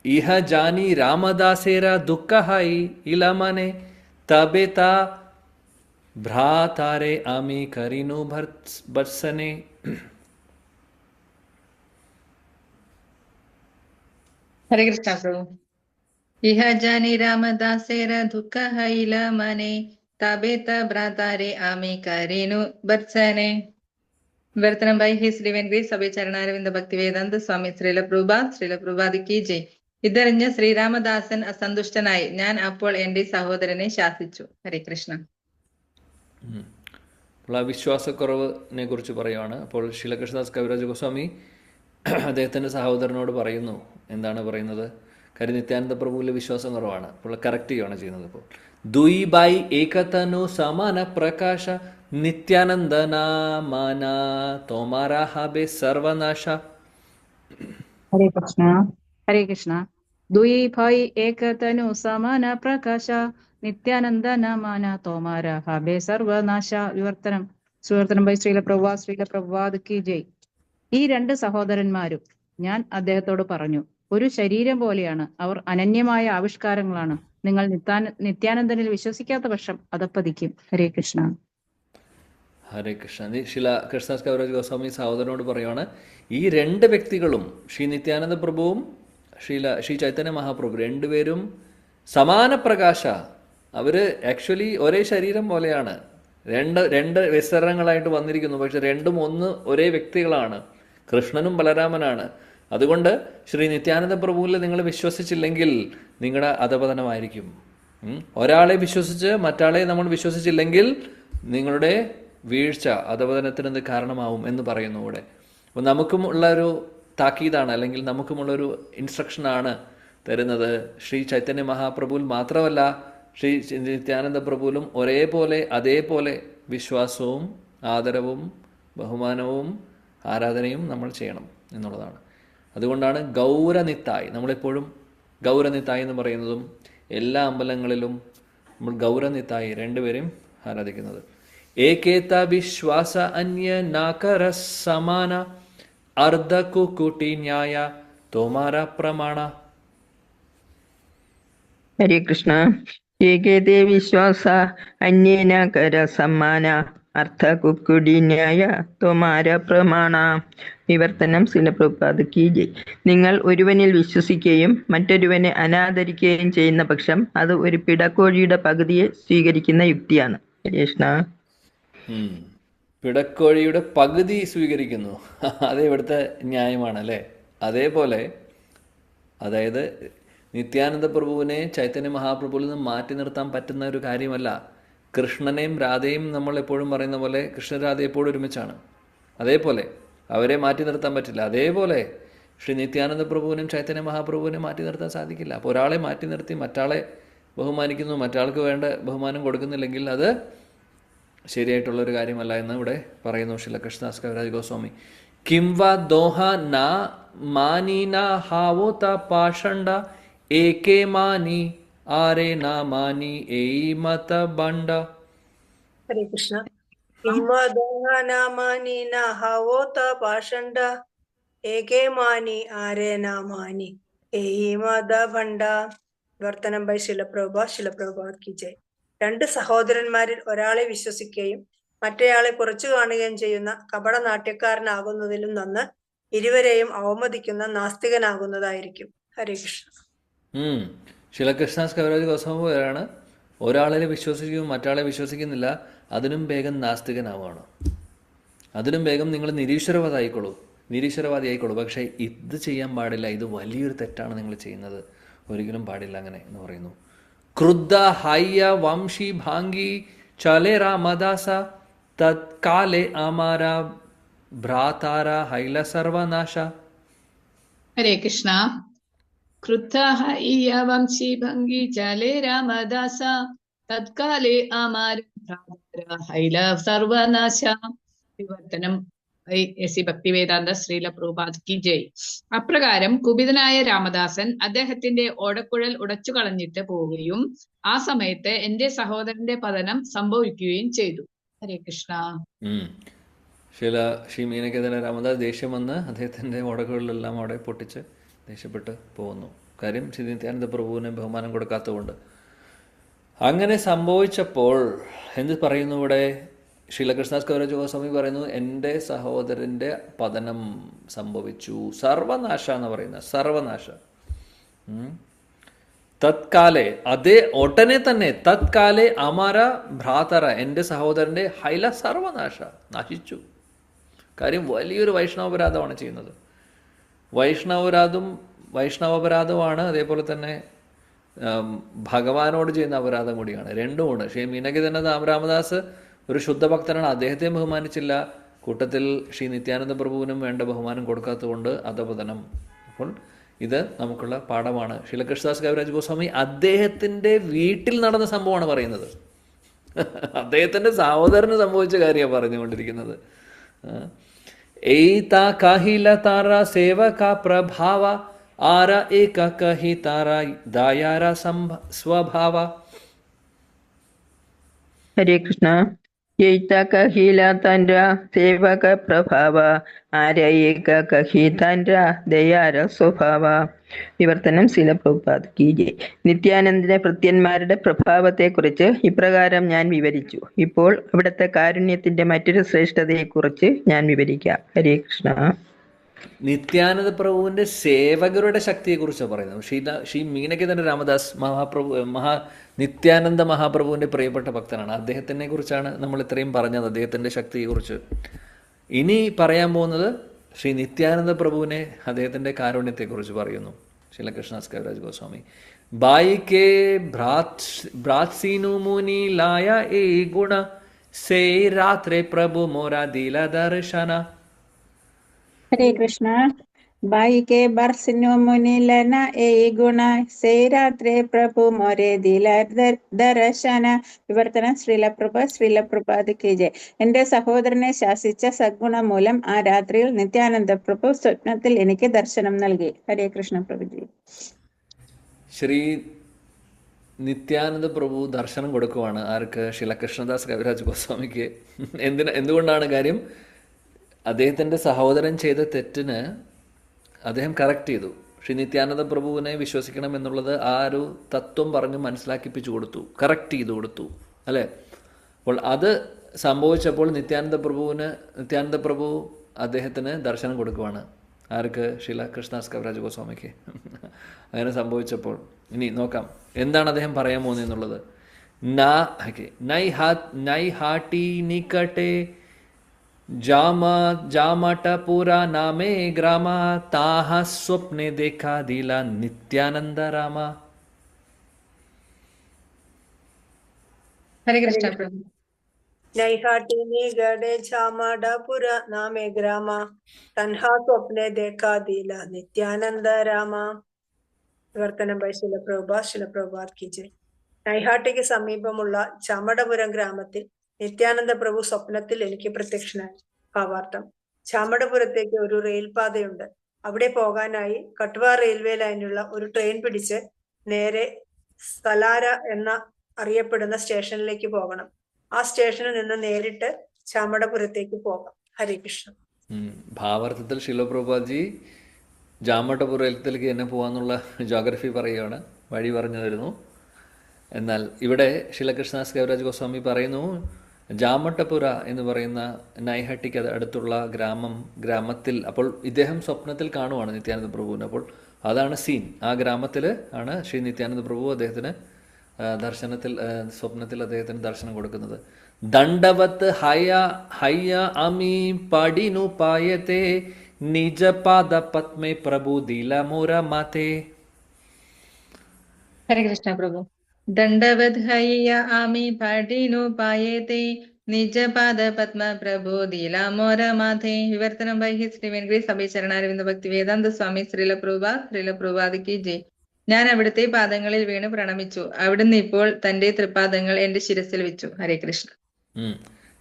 ഇഹ ജാനി രാമദാസേര ദുഃഖഹായി ഇലമനെ തബേതാ ഭ്രാതാരെ ആമി കരീനു ഭർസനെ. ഹരേ കൃഷ്ണ പ്രഭു. ഇഹ ജാനി രാമദാസേര ദുഃഖ ഹൈല മനെ തബേത ഭ്രാതാരെ ആമി കരീനു ഭർസനെ. വിവർത്തനം ബൈ ഹിസ് ഡിവൈൻ ഗ്രേസ് സഭ ചരണാരവിന്ദ ഭക്തിവേദാന്ത സ്വാമി ശ്രീല പ്രഭുപാദ് കി ജയ്. ഇതറിഞ്ഞ ശ്രീരാമദാസൻ അസന്തുഷ്ടനായി. ഞാൻ അപ്പോൾ എന്റെ സഹോദരനെ ശാസിച്ചു. ഹരേ കൃഷ്ണ. അപ്പോൾ ആ വിശ്വാസക്കുറവിനെ കുറിച്ച് പറയുകയാണ്. അപ്പോൾ ശ്രീല കൃഷ്ണദാസ് കവിരാജ് ഗോസ്വാമി അദ്ദേഹത്തിൻ്റെ സഹോദരനോട് പറയുന്നു. എന്താണ് പറയുന്നത്? കാര്യം നിത്യാനന്ദ പ്രഭുവിൽ വിശ്വാസം കുറവാണ്. അപ്പോൾ കറക്റ്റ് ചെയ്യുകയാണ് ചെയ്യുന്നത്. അപ്പോൾ ദുയി ബൈ ഏകതനു സമാന പ്രകാശ നിത്യാനന്ദനാമാന തോമാരാ ഹബെ സർവനാശ. ഹരേ കൃഷ്ണ. ഹരേ കൃഷ്ണ. ദുയി ഭായി ഏകതനു സമാന പ്രകാശ നിത്യാനന്ദ നമാന തോമാര ഹബേ സർവനാശ. വിവർത്തനം ബൈ ശ്രീല പ്രഭുപാദ് കി ജയ്. ഈ രണ്ട് സഹോദരന്മാരും ഞാൻ അദ്ദേഹത്തോട് പറഞ്ഞു, ഒരു ശരീരം പോലെയാണ്. അവർ അനന്യമായ ആവിഷ്കാരങ്ങളാണ്. നിങ്ങൾ നിത്യാനന്ദനിൽ വിശ്വസിക്കാത്ത പക്ഷം അധപ്പതിക്കും. ഹരേ കൃഷ്ണ. ഹരേ കൃഷ്ണ. ശില കൃഷ്ണദാസ് കവിരാജ് ഗോസ്വാമി സഹോദരനോട് പറയുവാണ്, ഈ രണ്ട് വ്യക്തികളും ശ്രീ നിത്യാനന്ദ പ്രഭുവും ശ്രീ ചൈതന്യ മഹാപ്രഭു രണ്ടുപേരും സമാന പ്രകാശ. അവർ ആക്ച്വലി ഒരേ ശരീരം പോലെയാണ്. രണ്ട് വിസ്തരണങ്ങളായിട്ട് വന്നിരിക്കുന്നു, പക്ഷെ രണ്ടും ഒരേ വ്യക്തികളാണ്. കൃഷ്ണനും ബലരാമനാണ്. അതുകൊണ്ട് ശ്രീ നിത്യാനന്ദ പ്രഭുവിൽ നിങ്ങൾ വിശ്വസിച്ചില്ലെങ്കിൽ നിങ്ങളുടെ അധപതനമായിരിക്കും. ഒരാളെ വിശ്വസിച്ച് മറ്റാളെ നമ്മൾ വിശ്വസിച്ചില്ലെങ്കിൽ നിങ്ങളുടെ വീഴ്ച അധപതനത്തിന് കാരണമാവും എന്ന് പറയുന്നു ഇവിടെ. അപ്പോൾ നമുക്കും ഉള്ളൊരു താക്കീതാണ്, അല്ലെങ്കിൽ നമുക്കുമുള്ളൊരു ഇൻസ്ട്രക്ഷനാണ് തരുന്നത്. ശ്രീ ചൈതന്യ മഹാപ്രഭുവിൽ മാത്രമല്ല, ശ്രീ നിത്യാനന്ദ പ്രഭുവിലും അതേപോലെ വിശ്വാസവും ആദരവും ബഹുമാനവും ആരാധനയും നമ്മൾ ചെയ്യണം എന്നുള്ളതാണ്. അതുകൊണ്ടാണ് ഗൗരനിത്തായി, നമ്മളെപ്പോഴും ഗൗരനിത്തായി എന്ന് പറയുന്നതും എല്ലാ അമ്പലങ്ങളിലും നമ്മൾ ഗൗരനിത്തായി രണ്ടുപേരെയും ആരാധിക്കുന്നത്. ഏകേത വിശ്വാസ അന്യ നാകര സമാന അർദ്ധ കുക്കുട്ടി ന്യായ തോമാര പ്രമാണ. ഹരേ കൃഷ്ണ. ഏകേതേ വിശ്വാസ അന്യേന കര സമ്മാന അർത്ഥ കുക്കുടി ന്യായ തോമാര പ്രമാണ. വിവർത്തനം ശ്രീല പ്രഭുപാദ് കീ ജയ്. നിങ്ങൾ ഒരുവനിൽ വിശ്വസിക്കുകയും മറ്റൊരുവനെ അനാദരിക്കുകയും ചെയ്യുന്ന പക്ഷം അത് ഒരു പിടക്കോഴിയുടെ പകുതിയെ സ്വീകരിക്കുന്ന യുക്തിയാണ്. ഹരേ കൃഷ്ണ. പിടക്കോഴിയുടെ പകുതി സ്വീകരിക്കുന്നു, അത് ഇവിടുത്തെ ന്യായമാണ് അല്ലേ? അതേപോലെ, അതായത് നിത്യാനന്ദ പ്രഭുവിനെ ചൈതന്യ മഹാപ്രഭുവിൽ നിന്ന് മാറ്റി നിർത്താൻ പറ്റുന്ന ഒരു കാര്യമല്ല. കൃഷ്ണനെയും രാധയും നമ്മൾ എപ്പോഴും പറയുന്ന പോലെ കൃഷ്ണരാധ എപ്പോഴും ഒരുമിച്ചാണ്. അതേപോലെ അവരെ മാറ്റി നിർത്താൻ പറ്റില്ല. അതേപോലെ ശ്രീ നിത്യാനന്ദ പ്രഭുവിനും ചൈതന്യ മഹാപ്രഭുവിനെ മാറ്റി നിർത്താൻ സാധിക്കില്ല. അപ്പോൾ ഒരാളെ മാറ്റി നിർത്തി മറ്റാളെ ബഹുമാനിക്കുന്നു, മറ്റാൾക്ക് വേണ്ട ബഹുമാനം കൊടുക്കുന്നില്ലെങ്കിൽ അത് ശരിയായിട്ടുള്ളൊരു കാര്യമല്ല എന്ന് ഇവിടെ പറയുന്നു ശ്രീല കൃഷ്ണദാസ് കവിരാജ് ഗോസ്വാമി. കിംവ ദോഹ നാ മാനീന ഹാവോത പാഷണ്ഡ ഏകേ മാനി ആരേ നാ മാനി ഏയി മത ബണ്ഡ. ഹരേ കൃഷ്ണ. മാനി ഹവോത പാഷണ്ഡ ഏകേ മാനി ആരേ നാ മാനി ഏയി മത ബണ്ഡ. വർത്തനം ബൈ ശിലപ്രഭുപാദ് കി ജയ്. രണ്ട് സഹോദരന്മാരിൽ ഒരാളെ വിശ്വസിക്കുകയും മറ്റേയാളെ കുറച്ചു കാണുകയും ചെയ്യുന്ന കപട നാട്യക്കാരനാകുന്നതിലും നന്ന് ഇരുവരെയും അവമതിക്കുന്ന നാസ്തികനാകുന്നതായിരിക്കും. ഹരേ കൃഷ്ണ. ശിലകൃഷ്ണദാസ് കവിരാജ് ഗോസ്വാമി പോലെയാണ്, ഒരാളെ വിശ്വസിക്കുകയും മറ്റാളെ വിശ്വസിക്കുന്നില്ല, അതിനും വേഗം നാസ്തികനാവുകയാണ്. അതിനും വേഗം നിങ്ങൾ നിരീശ്വരവാദിയായിക്കോളൂ. പക്ഷേ ഇത് ചെയ്യാൻ പാടില്ല, ഇത് വലിയൊരു തെറ്റാണ് നിങ്ങൾ ചെയ്യുന്നത്, ഒരിക്കലും പാടില്ല അങ്ങനെ എന്ന് പറയുന്നു. ക്രുദ്ധ ഹയ്യ വംശി ഭാംഗി ചലേ രാമദാസ തത്കാലെ അമാര ഭ്രാതാര ഹൈല സർവനാശ. ഹരേ കൃഷ്ണ. ക്രുദ്ധ ഹയ്യ വംശി ഭംഗി ചലേ രാമദാസ തത്കാലെ അമാര ഭ്രാതാര ഹൈല സർവനാശ. വിവർത്തനം എസ് ഭക്തിവേദാന്ത ശ്രീല പ്രഭുപാദ് കി ജയ്. അപ്രകാരം കുപിതനായ രാമദാസൻ അദ്ദേഹത്തിന്റെ ഓടക്കുഴൽ ഉടച്ചു കളഞ്ഞിട്ട് പോവുകയും ആ സമയത്ത് എന്റെ സഹോദരന്റെ പതനം സംഭവിക്കുകയും ചെയ്തു. ഹരേ കൃഷ്ണ. ശ്രീ മീനക്കേതന രാമദാസ് ദേഷ്യം വന്ന് അദ്ദേഹത്തിന്റെ ഓടക്കുഴലെല്ലാം അവിടെ പൊട്ടിച്ച് ദേഷ്യപ്പെട്ട് പോകുന്നു. കാര്യം ശ്രീ നിത്യാനന്ദ പ്രഭുവിന് ബഹുമാനം കൊടുക്കാത്തതുകൊണ്ട്. അങ്ങനെ സംഭവിച്ചപ്പോൾ എന്ത് പറയുന്നു ഇവിടെ? ശ്രീലകൃഷ്ണദാസ് കവിരാജ് ഗോസ്വാമി പറയുന്നു, എൻ്റെ സഹോദരൻ്റെ പതനം സംഭവിച്ചു. സർവനാശ എന്ന് പറയുന്നത്, സർവനാശ. തത്കാലെ, അതേ ഒട്ടനെ തന്നെ, തത്കാലെ അമാര ഭ്രാതര, എൻ്റെ സഹോദരൻ്റെ ഹൈല സർവനാശ, നശിച്ചു. കാര്യം വലിയൊരു വൈഷ്ണവപരാധമാണ് ചെയ്യുന്നത്. വൈഷ്ണവപരാധമാണ്, അതേപോലെ തന്നെ ഭഗവാനോട് ചെയ്യുന്ന അപരാധം കൂടിയാണ്. രണ്ടുമുണ്ട്. ശ്രീ മീനകേതന രാമദാസ് ഒരു ശുദ്ധഭക്തനാണ്, അദ്ദേഹത്തെ ബഹുമാനിച്ചില്ല. കൂട്ടത്തിൽ ശ്രീ നിത്യാനന്ദ പ്രഭുവിനും വേണ്ട ബഹുമാനം കൊടുക്കാത്തതുകൊണ്ട് അധപതനം. അപ്പോൾ ഇത് നമുക്കുള്ള പാഠമാണ്. ശ്രീലകൃഷ്ണദാസ് കവിരാജ് ഗോസ്വാമി അദ്ദേഹത്തിൻ്റെ വീട്ടിൽ നടന്ന സംഭവമാണ് പറയുന്നത്. അദ്ദേഹത്തിൻ്റെ സഹോദരന് സംഭവിച്ച കാര്യമാണ് പറഞ്ഞുകൊണ്ടിരിക്കുന്നത്. ഏതാ കാഹില താര സേവക പ്രഭാവ ആര ഏക കഹി താര ദായാര സ്വഭാവ. ഹരേ കൃഷ്ണ. ಏತ ಕಹಿಲ ತಂದ್ರ ಸೇವಕ ಪ್ರಭಾವ ಆರ ಏಕ ಕಹಿ ತಂದ್ರ ദയാര സ്വഭാവ. വിവർത്തനം ശീല പ്രഭുപാദ് കി ജയ്. നിത്യാനന്ദ ഭൃത്യന്മാരുടെ പ്രഭാവത്തെക്കുറിച്ച് ഇപ്രകാരം ഞാൻ വിവരിച്ചു. ഇപ്പോൾ അവിടുത്തെ കാരുണ്യത്തിന്റെ മറ്റൊരു ശ്രേഷ്ഠതയെക്കുറിച്ച് ഞാൻ വിവരിക്കാം. ഹരേ കൃഷ്ണ. നിത്യാനന്ദ പ്രഭുവിൻ്റെ സേവകരുടെ ശക്തിയെക്കുറിച്ചാണ് പറയുന്നത്. ശ്രീ മീനകേതൻ രാമദാസ് നിത്യാനന്ദ മഹാപ്രഭുവിൻ്റെ പ്രിയപ്പെട്ട ഭക്തനാണ്. അദ്ദേഹത്തിനെ കുറിച്ചാണ് നമ്മൾ ഇത്രയും പറഞ്ഞത്, അദ്ദേഹത്തിൻ്റെ ശക്തിയെക്കുറിച്ച്. ഇനി പറയാൻ പോകുന്നത് ശ്രീ നിത്യാനന്ദ പ്രഭുവിനെ, അദ്ദേഹത്തിൻ്റെ കാരുണ്യത്തെക്കുറിച്ച് പറയുന്നു. ശ്രീലകൃഷ്ണദാസ് കവിരാജ് ഗോസ്വാമി. ബായി കെ ഭ്രാത്സീനു മുനി ലായ ഏ ഗുണ സേ രാത്രെ പ്രഭു മോര ദില ദർശന. ഹരേ കൃഷ്ണ. ബായി കെ ബർസിനു മുനി ലന ഏ ഗുണ സേ രാത്രി പ്രഭു മോരെ ദില ദർശന. വിവർത്തനം ശ്രീലപ്രഭുപാദ് കി ജയ്. എന്റെ സഹോദരനെ ശാസിച്ച സദ്ഗുണം മൂലം ആ രാത്രിയിൽ നിത്യാനന്ദ പ്രഭു സ്വപ്നത്തിൽ എനിക്ക് ദർശനം നൽകി. ഹരേ കൃഷ്ണ പ്രഭുജി. ശ്രീ നിത്യാനന്ദ പ്രഭു ദർശനം കൊടുക്കുവാണ്. ആർക്ക്? ശ്രീലകൃഷ്ണദാസ് കവിരാജ് ഗോസ്വാമിക്ക്. എന്തുകൊണ്ടാണ് കാര്യം? അദ്ദേഹത്തിൻ്റെ സഹോദരൻ ചെയ്ത തെറ്റിന് അദ്ദേഹം കറക്റ്റ് ചെയ്തു. ശ്രീ നിത്യാനന്ദ പ്രഭുവിനെ വിശ്വസിക്കണം എന്നുള്ളത് ആ ഒരു തത്വം പറഞ്ഞ് മനസ്സിലാക്കിപ്പിച്ചു കൊടുത്തു, കറക്റ്റ് ചെയ്തു കൊടുത്തു, അല്ലേ? അപ്പോൾ അത് സംഭവിച്ചപ്പോൾ നിത്യാനന്ദ പ്രഭു അദ്ദേഹത്തിന് ദർശനം കൊടുക്കുവാണ്. ആർക്ക്? ശ്രീലകൃഷ്ണദാസ് കവിരാജ് ഗോസ്വാമിക്ക്. അങ്ങനെ സംഭവിച്ചപ്പോൾ ഇനി നോക്കാം എന്താണ് അദ്ദേഹം പറയാൻ പോകുന്നത് എന്നുള്ളത്. നൈ ഹാട്ടി നികട്ടെ जामटपुरा नामे ग्रामा ताहा स्वप्ने देखा दिला नित्यानंद रामा. ഹരേ കൃഷ്ണ പ്രഭു. നൈഹാട്ടിനി ഗഡെ ഝാമടപുര നാമേ ഗ്രാമ തൻഹാ സ്വപ്നെ ദേഖാ ദില നിത്യാനന്ദ രാമ. വിവർത്തനം ബൈ ശിലപ്രഭുപാദ് കി ജയ്. നൈഹാട്ടിക്ക് സമീപമുള്ള ചാമടപുരം ഗ്രാമത്തിൽ നിത്യാനന്ദ പ്രഭു സ്വപ്നത്തിൽ എനിക്ക് പ്രത്യക്ഷനായി. ഭാവാർത്ഥം: ചാമടപുരത്തേക്ക് ഒരു റെയിൽപാതയുണ്ട്. അവിടെ പോകാനായി കട്വ റെയിൽവേ ലൈനിലുള്ള ഒരു ട്രെയിൻ പിടിച്ച് നേരെ സലാര എന്ന അറിയപ്പെടുന്ന സ്റ്റേഷനിലേക്ക് പോകണം. ആ സ്റ്റേഷനിൽ നിന്ന് നേരിട്ട് ചാമടപുരത്തേക്ക് പോകാം. ഹരേ കൃഷ്ണ. ഭാവാർത്ഥത്തിൽ ശിലപ്രഭുപാദ്ജി ചാമടപുരത്തിലേക്ക് തന്നെ പോകാന്നുള്ള ജോഗ്രഫി പറയുകയാണ്, വഴി പറഞ്ഞു തരുന്നു. എന്നാൽ ഇവിടെ ശ്രീലകൃഷ്ണദാസ് കവിരാജ് ഗോസ്വാമി പറയുന്നു, ജാമട്ടപുര എന്ന് പറയുന്ന നൈഹട്ടിക്ക് അടുത്തുള്ള ഗ്രാമത്തിൽ, അപ്പോൾ ഇദ്ദേഹം സ്വപ്നത്തിൽ കാണുവാണ് നിത്യാനന്ദ പ്രഭുവിനെ. അപ്പോൾ അതാണ് സീൻ. ആ ഗ്രാമത്തിൽ ആണ് ശ്രീ നിത്യാനന്ദ പ്രഭു അദ്ദേഹത്തിന് സ്വപ്നത്തിൽ അദ്ദേഹത്തിന് ദർശനം കൊടുക്കുന്നത്. ദണ്ഡവത്ത് ഹയ്യ അമി പടിനു പായത്തെ നിജപാദ പത്മേ പ്രഭു ദില മോര മാതേ. ഹരേ കൃഷ്ണ പ്രഭു. ദണ്ഡവത് ഹയ്യ ആമി പടിനു പായേതേ നിജപാദ പത്മ പ്രഭു ദിലാമോര മാധേ. വിവർത്തനം ബൈ ശ്രീ വെങ്കടേശ് സഭ ചരണാരവിന്ദ ഭക്തി വേദാന്ത സ്വാമി ശ്രീലപ്രഭുപാദ് കി ജയ്. ഞാൻ അവിടുത്തെ പാദങ്ങളിൽ വീണ് പ്രണമിച്ചു. അവിടുന്ന് ഇപ്പോൾ തന്റെ തൃപ്പാദങ്ങൾ എന്റെ ശിരസിൽ വെച്ചു. ഹരേ കൃഷ്ണ.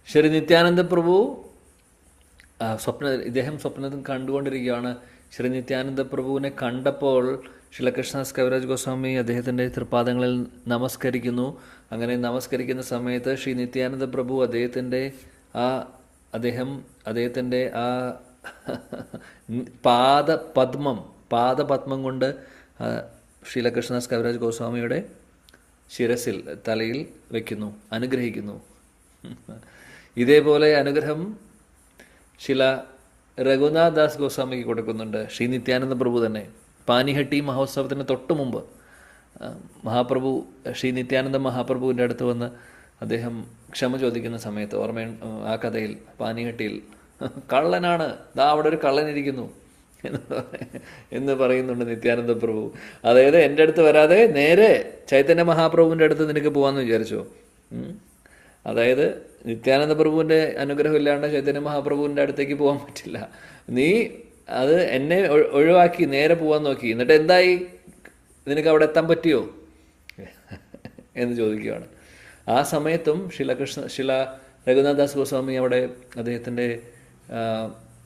ശ്രീ നിത്യാനന്ദ പ്രഭു ഇദ്ദേഹം സ്വപ്നത്തിൽ കണ്ടുകൊണ്ടിരിക്കുകയാണ്. ശ്രീ നിത്യാനന്ദ പ്രഭുവിനെ കണ്ടപ്പോൾ ശ്രീലകൃഷ്ണദാസ് കവിരാജ് ഗോസ്വാമി അദ്ദേഹത്തിൻ്റെ തൃപ്പാദങ്ങളിൽ നമസ്കരിക്കുന്നു. അങ്ങനെ നമസ്കരിക്കുന്ന സമയത്ത് ശ്രീ നിത്യാനന്ദ പ്രഭു അദ്ദേഹത്തിൻ്റെ ആ പാദപത്മം കൊണ്ട് ശ്രീലകൃഷ്ണദാസ് കവിരാജ് ഗോസ്വാമിയുടെ ശിരസിൽ, തലയിൽ വയ്ക്കുന്നു, അനുഗ്രഹിക്കുന്നു. ഇതേപോലെ അനുഗ്രഹം ശില രഘുനാഥ് ദാസ് ഗോസ്വാമിക്ക് കൊടുക്കുന്നുണ്ട് ശ്രീ നിത്യാനന്ദ പ്രഭു തന്നെ. പാനിഹട്ടി മഹോത്സവത്തിന് തൊട്ട് മുമ്പ് ശ്രീ നിത്യാനന്ദ മഹാപ്രഭുവിൻ്റെ അടുത്ത് വന്ന് അദ്ദേഹം ക്ഷമ ചോദിക്കുന്ന സമയത്ത് ആ കഥയിൽ പാനിഹട്ടിയിൽ കള്ളനാണ്, ദാ അവിടെ ഒരു കള്ളനിരിക്കുന്നു എന്ന് പറയുന്നുണ്ട് നിത്യാനന്ദ പ്രഭു. അതായത് എൻ്റെ അടുത്ത് വരാതെ നേരെ ചൈതന്യ മഹാപ്രഭുവിൻ്റെ അടുത്ത് നിനക്ക് പോകാമെന്ന് വിചാരിച്ചോ? അതായത് നിത്യാനന്ദ പ്രഭുവിൻ്റെ അനുഗ്രഹം ഇല്ലാണ്ട് ചൈതന്യ മഹാപ്രഭുവിൻ്റെ അടുത്തേക്ക് പോകാൻ പറ്റില്ല. നീ അത് എന്നെ ഒഴിവാക്കി നേരെ പോകാൻ നോക്കി, എന്നിട്ട് എന്തായി, നിനക്ക് അവിടെ എത്താൻ പറ്റിയോ എന്ന് ചോദിക്കുകയാണ്. ആ സമയത്തും ശില രഘുനാഥ് ദാസ് ഗോസ്വാമി അവിടെ അദ്ദേഹത്തിൻ്റെ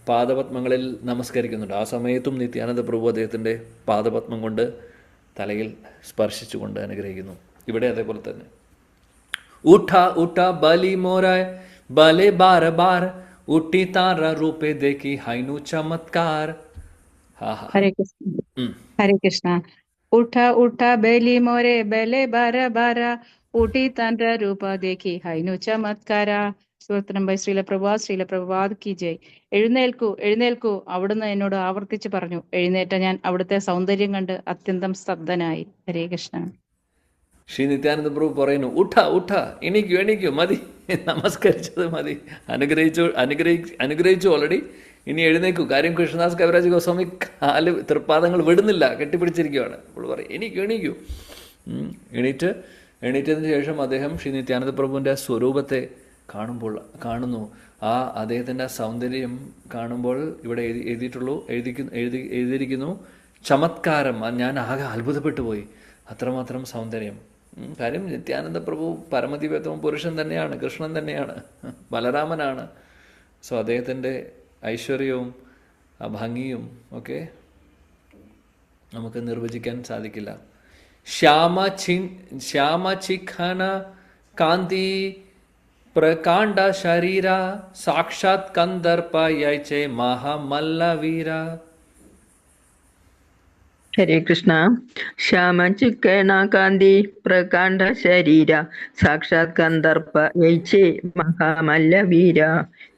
പാദപത്മങ്ങളിൽ നമസ്കരിക്കുന്നുണ്ട്. ആ സമയത്തും നിത്യാനന്ദ പ്രഭു അദ്ദേഹത്തിൻ്റെ പാദപത്മം കൊണ്ട് തലയിൽ സ്പർശിച്ചുകൊണ്ട് അനുഗ്രഹിക്കുന്നു. ഇവിടെ അതേപോലെ തന്നെ. ഉഠ ബലി മോര भले बार बार उठी तारा रूपे देखी हाइनु चमत्कार. हा हा. ഹരേ കൃഷ്ണ. ഹരേ കൃഷ്ണ. ഉഠ ഉഠ ബലി മോരെ ബലെ ബാര ബാര ഊട്ടി താൻഡ്ര രൂപ ദേഖി ഹൈനു ചമത്കാര. സുഹൃത്തനം ബൈ ശ്രീലപ്രഭാത് കി ജയ്. എഴുന്നേൽക്കൂ എഴുന്നേൽക്കൂ, അവിടുന്ന് എന്നോട് ആവർത്തിച്ചു പറഞ്ഞു. എഴുന്നേറ്റ ഞാൻ അവിടുത്തെ സൗന്ദര്യം കണ്ട് അത്യന്തം സ്തബ്ധനായി. ഹരേ കൃഷ്ണ. ശ്രീ നിത്യാനന്ദ പ്രഭു പറയുന്നു, ഉഠ ഉഠ, എണീക്കൂ എണീക്കൂ, മതി, നമസ്കരിച്ചത് മതി, അനുഗ്രഹിച്ചു ഓൾറെഡി, ഇനി എഴുന്നേക്കൂ. കാര്യം കൃഷ്ണദാസ് കവിരാജ് ഗോസ്വാമി തൃപ്പാദങ്ങൾ വിടുന്നില്ല, കെട്ടിപ്പിടിച്ചിരിക്കുകയാണ്. അപ്പോൾ പറയും എണീക്കൂ എണീക്കൂ. എണീറ്റതിന് ശേഷം അദ്ദേഹം ശ്രീ നിത്യാനന്ദ പ്രഭുവിൻ്റെ ആ സ്വരൂപത്തെ കാണുന്നു. അദ്ദേഹത്തിൻ്റെ ആ സൗന്ദര്യം കാണുമ്പോൾ ഇവിടെ എഴുതിയിരിക്കുന്നു ചമത്കാരം. ഞാൻ ആകെ അത്ഭുതപ്പെട്ടു പോയി, അത്രമാത്രം സൗന്ദര്യം. കാര്യം നിത്യാനന്ദ പ്രഭു പരമദിവ്യത്വം പുരുഷൻ തന്നെയാണ്, കൃഷ്ണൻ തന്നെയാണ്, ബലരാമനാണ്. സോ അദ്ദേഹത്തിൻ്റെ ഐശ്വര്യവും ഭംഗിയും ഒക്കെ നമുക്ക് നിർവചിക്കാൻ സാധിക്കില്ല. ശ്യാമചിഖന കാന്തി പ്രകാണ്ഡ ശരീര സാക്ഷാത് കന്ദർപ്പ യൈചേ മഹാമല്ലവീര. ഹരേ കൃഷ്ണ. ശ്യാമ ചിക്കന കാന്തി പ്രകാണ്ഡ ശരീര സാക്ഷാത് കന്ദർപ്പ യൈചേ മഹാമല്ല വീര.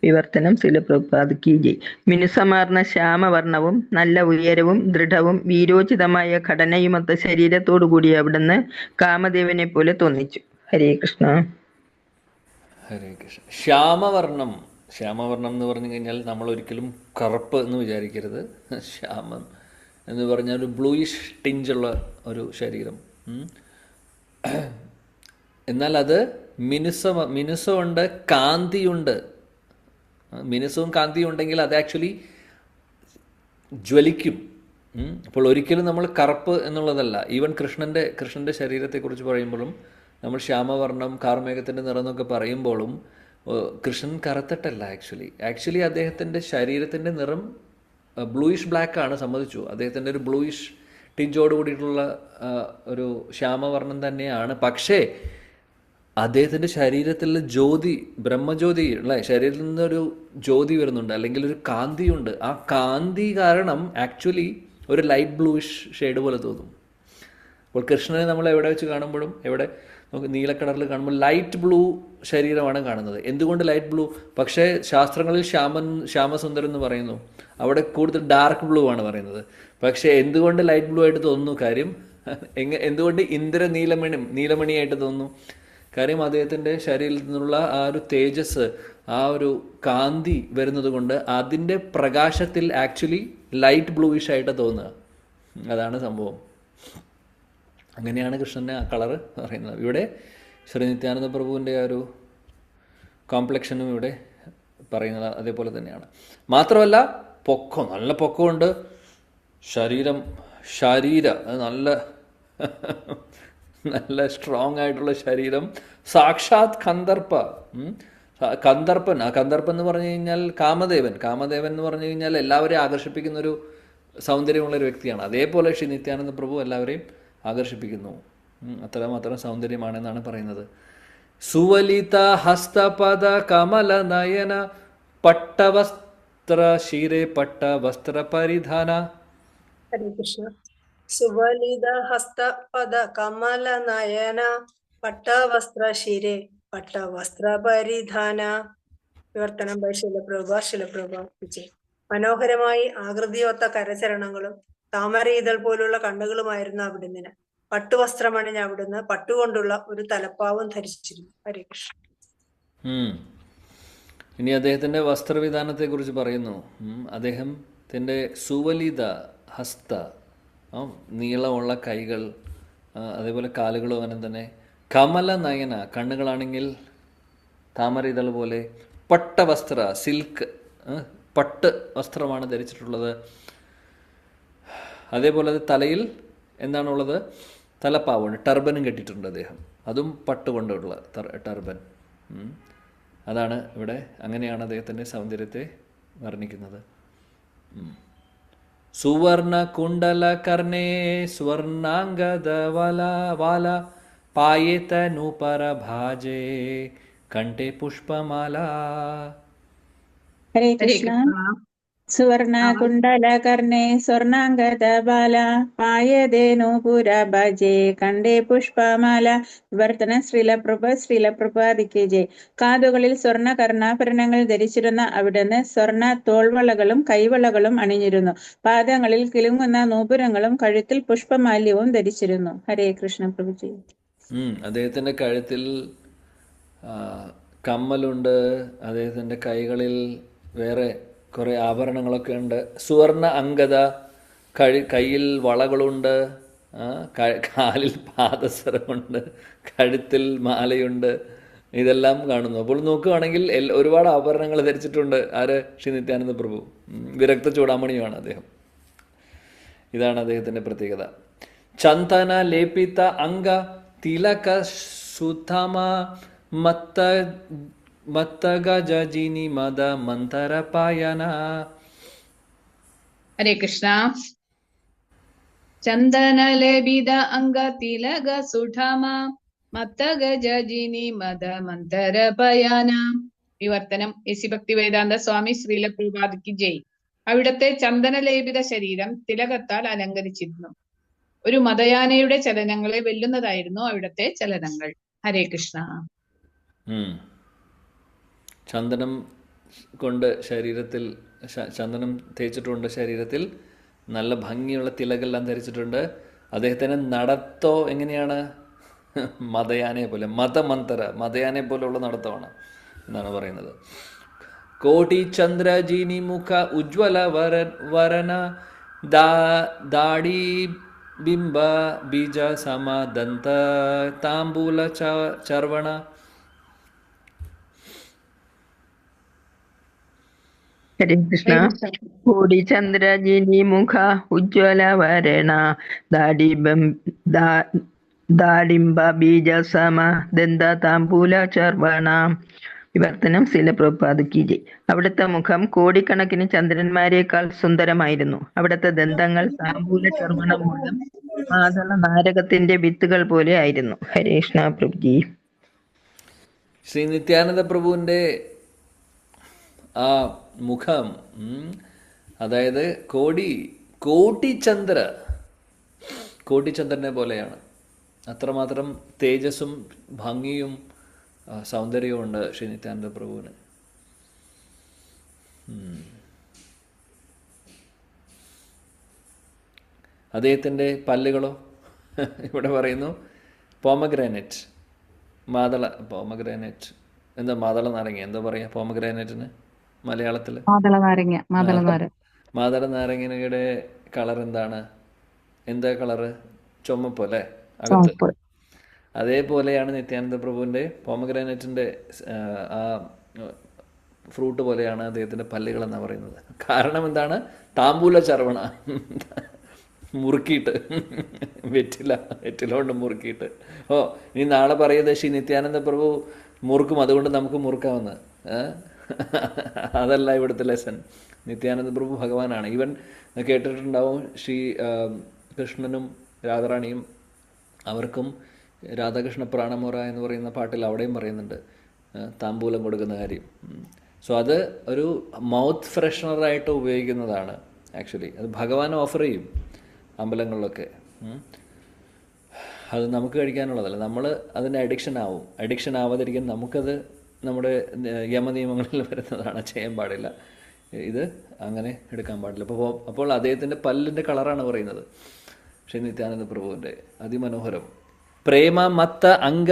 വിവർത്തനം ശിലപ്രഭുപാദ് കി ജയ്. മിനുസമാർന്ന ശ്യാമവർണവും നല്ല ഉയരവും ദൃഢവും വീരോചിതമായ ഘടനയുമൊത്ത ശരീരത്തോടുകൂടി അവിടുന്ന് കാമദേവനെ പോലെ തോന്നിച്ചു. ഹരേ കൃഷ്ണ. ഹരേ കൃഷ്ണ. ശ്യാമവർണം എന്ന് പറഞ്ഞു കഴിഞ്ഞാൽ നമ്മൾ ഒരിക്കലും കറുപ്പ് എന്ന് വിചാരിക്കരുത്. ശ്യാമം എന്ന് പറഞ്ഞാൽ ഒരു ബ്ലൂയിഷ് ടിഞ്ചുള്ള ഒരു ശരീരം. എന്നാൽ അത് മിനുസമുണ്ട്, കാന്തിയുണ്ട്. മിനുസവും കാന്തിയും ഉണ്ടെങ്കിൽ അത് ആക്ച്വലി ജ്വലിക്കും. അപ്പോൾ ഒരിക്കലും നമ്മൾ കറുപ്പ് എന്നുള്ളതല്ല. ഈവൻ കൃഷ്ണൻ്റെ ശരീരത്തെക്കുറിച്ച് പറയുമ്പോഴും നമ്മൾ ശ്യാമവർണം, കാർമേഘത്തിൻ്റെ നിറം എന്നൊക്കെ പറയുമ്പോഴും കൃഷ്ണൻ കറുത്തിട്ടല്ല. ആക്ച്വലി അദ്ദേഹത്തിൻ്റെ ശരീരത്തിൻ്റെ നിറം ബ്ലൂയിഷ് ബ്ലാക്ക് ആണ്, സമ്മതിച്ചു. അദ്ദേഹത്തിൻ്റെ ഒരു ബ്ലൂയിഷ് ടിഞ്ചോട് കൂടിയിട്ടുള്ള ഒരു ശ്യാമവർണ്ണം തന്നെയാണ്. പക്ഷേ അദ്ദേഹത്തിൻ്റെ ശരീരത്തിൽ ജ്യോതി, ബ്രഹ്മജ്യോതി അല്ലേ, ശരീരത്തിൽ നിന്നൊരു ജ്യോതി വരുന്നുണ്ട്, അല്ലെങ്കിൽ ഒരു കാന്തിയുണ്ട്. ആ കാന്തി കാരണം ആക്ച്വലി ഒരു ലൈറ്റ് ബ്ലൂയിഷ് ഷെയ്ഡ് പോലെ തോന്നും. അപ്പോൾ കൃഷ്ണനെ നമ്മൾ എവിടെ വെച്ച് കാണുമ്പോഴും, നമുക്ക് നീലക്കളറിൽ കാണുമ്പോൾ ലൈറ്റ് ബ്ലൂ ശരീരമാണ് കാണുന്നത്. എന്തുകൊണ്ട് ലൈറ്റ് ബ്ലൂ? പക്ഷേ ശാസ്ത്രങ്ങളിൽ ശ്യാമസുന്ദരം എന്ന് പറയുന്നു, അവിടെ കൂടുതൽ ഡാർക്ക് ബ്ലൂ ആണ് പറയുന്നത്. പക്ഷേ എന്തുകൊണ്ട് ലൈറ്റ് ബ്ലൂ ആയിട്ട് തോന്നുന്നു? കാര്യം എന്തുകൊണ്ട് നീലമണിയായിട്ട് തോന്നുന്നു? കാര്യം അദ്ദേഹത്തിൻ്റെ ശരീരത്തിൽ നിന്നുള്ള ആ ഒരു തേജസ്, ആ ഒരു കാന്തി വരുന്നത് കൊണ്ട് അതിൻ്റെ പ്രകാശത്തിൽ ആക്ച്വലി ലൈറ്റ് ബ്ലൂയിഷ് ആയിട്ട് തോന്നുക. അതാണ് സംഭവം. അങ്ങനെയാണ് കൃഷ്ണൻ്റെ ആ കളറ് പറയുന്നത്. ഇവിടെ ശ്രീ നിത്യാനന്ദ പ്രഭുവിൻ്റെ ആ ഒരു കോംപ്ലക്ഷനും ഇവിടെ പറയുന്നത് അതേപോലെ തന്നെയാണ്. മാത്രമല്ല നല്ല പൊക്കമുണ്ട്. നല്ല സ്ട്രോങ് ആയിട്ടുള്ള ശരീരം. സാക്ഷാത് കന്ദർപ്പ. കന്ദർപ്പൻ എന്ന് പറഞ്ഞു കഴിഞ്ഞാൽ കാമദേവൻ എന്ന് പറഞ്ഞു കഴിഞ്ഞാൽ എല്ലാവരെയും ആകർഷിപ്പിക്കുന്നൊരു സൗന്ദര്യമുള്ളൊരു വ്യക്തിയാണ്. അതേപോലെ ശ്രീ നിത്യാനന്ദ പ്രഭു എല്ലാവരെയും ആകർഷിപ്പിക്കുന്നു. അത്രമാത്രം സൗന്ദര്യമാണെന്നാണ് പറയുന്നത്. സുവലിത ഹസ്തപദ കമല നയന പട്ടവസ്ത്ര ശിരേ പട്ടവസ്ത്ര പരിധാന. ഹരേ കൃഷ്ണ. സുവലിത ഹസ്തപദ കമല നയന പട്ടവസ്ത്ര ശിരേ പട്ടവസ്ത്ര പരിധാന. വിവർത്തനം ബൈ ശിലപ്രഭ വിജയ്. മനോഹരമായി ആകൃതിയൊത്ത കരചരണങ്ങളും താമര ഇതൾ പോലുള്ള കണ്ണുകളുമായിരുന്നു അവിടുന്ന്. പട്ടുവസ്ത്രമണിഞ്ഞ അവിടുന്ന് പട്ടുകൊണ്ടുള്ള ഒരു തലപ്പാവും ധരിച്ചിരുന്നു. ഹരേ കൃഷ്ണ. ഇനി അദ്ദേഹത്തിൻ്റെ വസ്ത്രവിധാനത്തെ കുറിച്ച് പറയുന്നു. അദ്ദേഹത്തിൻ്റെ സുവലിത ഹസ്ത, നീളമുള്ള കൈകൾ, അതേപോലെ കാലുകളും അങ്ങനെ തന്നെ. കമല നയന, കണ്ണുകളാണെങ്കിൽ താമര ഇതൾ പോലെ. പട്ടവസ്ത്ര, സിൽക്ക്, പട്ട് വസ്ത്രമാണ് ധരിച്ചിട്ടുള്ളത്. അതേപോലെ അത് തലയിൽ എന്താണുള്ളത്? തലപ്പാവുണ്ട്, ടർബനും കെട്ടിയിട്ടുണ്ട് അദ്ദേഹം. അതും പട്ട് കൊണ്ടുള്ള ടർബൻ. അതാണ് ഇവിടെ, അങ്ങനെയാണ് അദ്ദേഹത്തിൻ്റെ സൗന്ദര്യത്തെ വർണ്ണിക്കുന്നത്. സുവർണ കുണ്ടല കർണേ സ്വർണാംഗദ വാല പായേത നൂപര ഭാജേ കണ്ഠേ പുഷ്പമാല. ഹരേ ഹരേ കൃഷ്ണ. കൃഷ്ണ. സുവർണ കുണ്ടല കർണേ സ്വർണാംഗത ബാല പായതേനു പുര ഭജേ കണ്ടേ പുഷ്പമാല. വിവർത്തനം ശ്രീല പ്രഭാതിക്ക് ജയ്. കാതുകളിൽ സ്വർണ്ണ കർണാഭരണങ്ങൾ ധരിച്ചിരുന്ന അവിടുന്ന് സ്വർണ്ണ തോൾവളകളും കൈവളകളും അണിഞ്ഞിരുന്നു. പാദങ്ങളിൽ കിലുങ്ങുന്ന നൂപുരങ്ങളും കഴുത്തിൽ പുഷ്പമാല്യവും ധരിച്ചിരുന്നു. ഹരേ കൃഷ്ണ പ്രഭുജി. അദ്ദേഹത്തിൻ്റെ കഴുത്തിൽ കമ്മലുണ്ട്. അദ്ദേഹത്തിൻ്റെ കൈകളിൽ വേറെ കുറേ ആഭരണങ്ങളൊക്കെ ഉണ്ട്. സുവർണ അംഗത, കയ്യിൽ വളകളുണ്ട്, കാലിൽ പാദസരമുണ്ട്, കഴുത്തിൽ മാലയുണ്ട്. ഇതെല്ലാം കാണുന്നു. അപ്പോൾ നോക്കുകയാണെങ്കിൽ ഒരുപാട് ആഭരണങ്ങൾ ധരിച്ചിട്ടുണ്ട്. ആര്? ശ്രീ നിത്യാനന്ദ പ്രഭു. വിരക്ത ചൂടാമണിയുമാണ് അദ്ദേഹം. ഇതാണ് അദ്ദേഹത്തിൻ്റെ പ്രത്യേകത. ചന്ദന ലേപിത അംഗ തിലക സുധമ മത്തഗജീനി മദ മന്തര പായന. ഹരേ കൃഷ്ണ. ചന്ദനലേപിത അംഗ തിലക സുഠമ മത്തഗജീനി മദ മന്തര പയാന. വിവർത്തനം യേശു ഭക്തി വേദാന്ത സ്വാമി ശ്രീല പ്രഭുപാദ് ജയ്. അവിടുത്തെ ചന്ദനലേപിത ശരീരം തിലകത്താൽ അലങ്കരിച്ചിരുന്നു. ഒരു മതയാനയുടെ ചലനങ്ങളെ വെല്ലുന്നതായിരുന്നു അവിടുത്തെ ചലനങ്ങൾ. ഹരേ കൃഷ്ണ. ചന്ദനം കൊണ്ട് ശരീരത്തിൽ ചന്ദനം തേച്ചിട്ടുണ്ട്. ശരീരത്തിൽ നല്ല ഭംഗിയുള്ള തിലകെല്ലാം ധരിച്ചിട്ടുണ്ട്. അദ്ദേഹത്തിന് നടത്തോ എങ്ങനെയാണ്? മതയാനയെ പോലെ, മതയാനയെ പോലെയുള്ള നടത്തമാണ് എന്നാണ് പറയുന്നത്. കോടി ചന്ദ്രജീനി മുഖ ഉജ്വല വരന ദാടി ബിംബ ബീജ സമദന്ത താംബൂല ചർവണ. ഹരേ കൃഷ്ണ. കോടി ചന്ദ്രജിനി മുഖ ഉജ്വല വരണ ദാഡിംബ ബീജ സമ ദന്ത താംബൂല ചർവണ. വിവർത്തനം ശ്രീല പ്രഭുപാദ് കി ജയ്. അവിടുത്തെ മുഖം കോടിക്കണക്കിന് ചന്ദ്രന്മാരെക്കാൾ സുന്ദരമായിരുന്നു. അവിടുത്തെ ദന്തങ്ങൾ താംബൂല ചർവണം മൂലം മാതള നാരകത്തിന്റെ വിത്തുകൾ പോലെ ആയിരുന്നു. ഹരേ കൃഷ്ണ പ്രഭുജി. ശ്രീ നിത്യാനന്ദ പ്രഭുവിൻ്റെ ആ മുഖം, അതായത് കോട്ടിചന്ദ്രനെ പോലെയാണ്. അത്രമാത്രം തേജസ്സും ഭംഗിയും സൗന്ദര്യവും ഉണ്ട് ശ്രീ നിത്യാനന്ദ പ്രഭുവിന്. അദ്ദേഹത്തിൻ്റെ പല്ലുകളോ ഇവിടെ പറയുന്നു പോമഗ്രാനൈറ്റ്, പോമഗ്രാനൈറ്റ് എന്താ മാതള നാരങ്ങ എന്താ പറയുക പോമഗ്രാനൈറ്റിന് മലയാളത്തിൽ? മാതള നാരങ്ങയുടെ കളർ എന്താണ്? എന്താ കളറ്? ചുമപ്പ് അല്ലേ അകത്ത്? അതേപോലെയാണ് നിത്യാനന്ദ പ്രഭുവിൻ്റെ പോമഗ്രാനൈറ്റിൻ്റെ ആ ഫ്രൂട്ട് പോലെയാണ് അദ്ദേഹത്തിൻ്റെ പല്ലുകൾ എന്നാണ് പറയുന്നത്. കാരണം എന്താണ്? താമ്പൂല ചർവണ, മുറുക്കിയിട്ട്, വെറ്റില കൊണ്ട് മുറുക്കിയിട്ട്. ഇനി നാളെ പറയുന്നത് ശ്രീ നിത്യാനന്ദ പ്രഭു മുറുക്കും, അതുകൊണ്ട് നമുക്ക് മുറുക്കാവുന്ന. അതല്ല ഇവിടുത്തെ ലെസൺ. നിത്യാനന്ദ പ്രഭു ഭഗവാനാണ്. ഈവൻ കേട്ടിട്ടുണ്ടാവും ശ്രീ കൃഷ്ണനും രാധാറാണിയും, അവർക്കും രാധാകൃഷ്ണ പ്രാണമോറ എന്ന് പറയുന്ന പാട്ടിൽ അവിടെയും പറയുന്നുണ്ട് താമ്പൂലം കൊടുക്കുന്ന കാര്യം. സോ അത് ഒരു മൗത്ത് ഫ്രഷ്നറായിട്ട് ഉപയോഗിക്കുന്നതാണ് ആക്ച്വലി. അത് ഭഗവാൻ ഓഫർ ചെയ്യും അമ്പലങ്ങളിലൊക്കെ. അത് നമുക്ക് കഴിക്കാനുള്ളതല്ല, നമ്മൾ അതിൻ്റെ അഡിക്ഷൻ ആവാതിരിക്കാൻ നമുക്കത് നമ്മുടെ യമനിയമങ്ങളിൽ വരുന്നതാണ്, ചെയ്യാൻ പാടില്ല. ഇത് അങ്ങനെ എടുക്കാൻ പാടില്ല. അപ്പോൾ അദ്ദേഹത്തിൻ്റെ പല്ലിൻ്റെ കളറാണ് പറയുന്നത് ശ്രീ നിത്യാനന്ദ പ്രഭുവിൻ്റെ. അതിമനോഹരം. പ്രേമ മത്ത അംഗ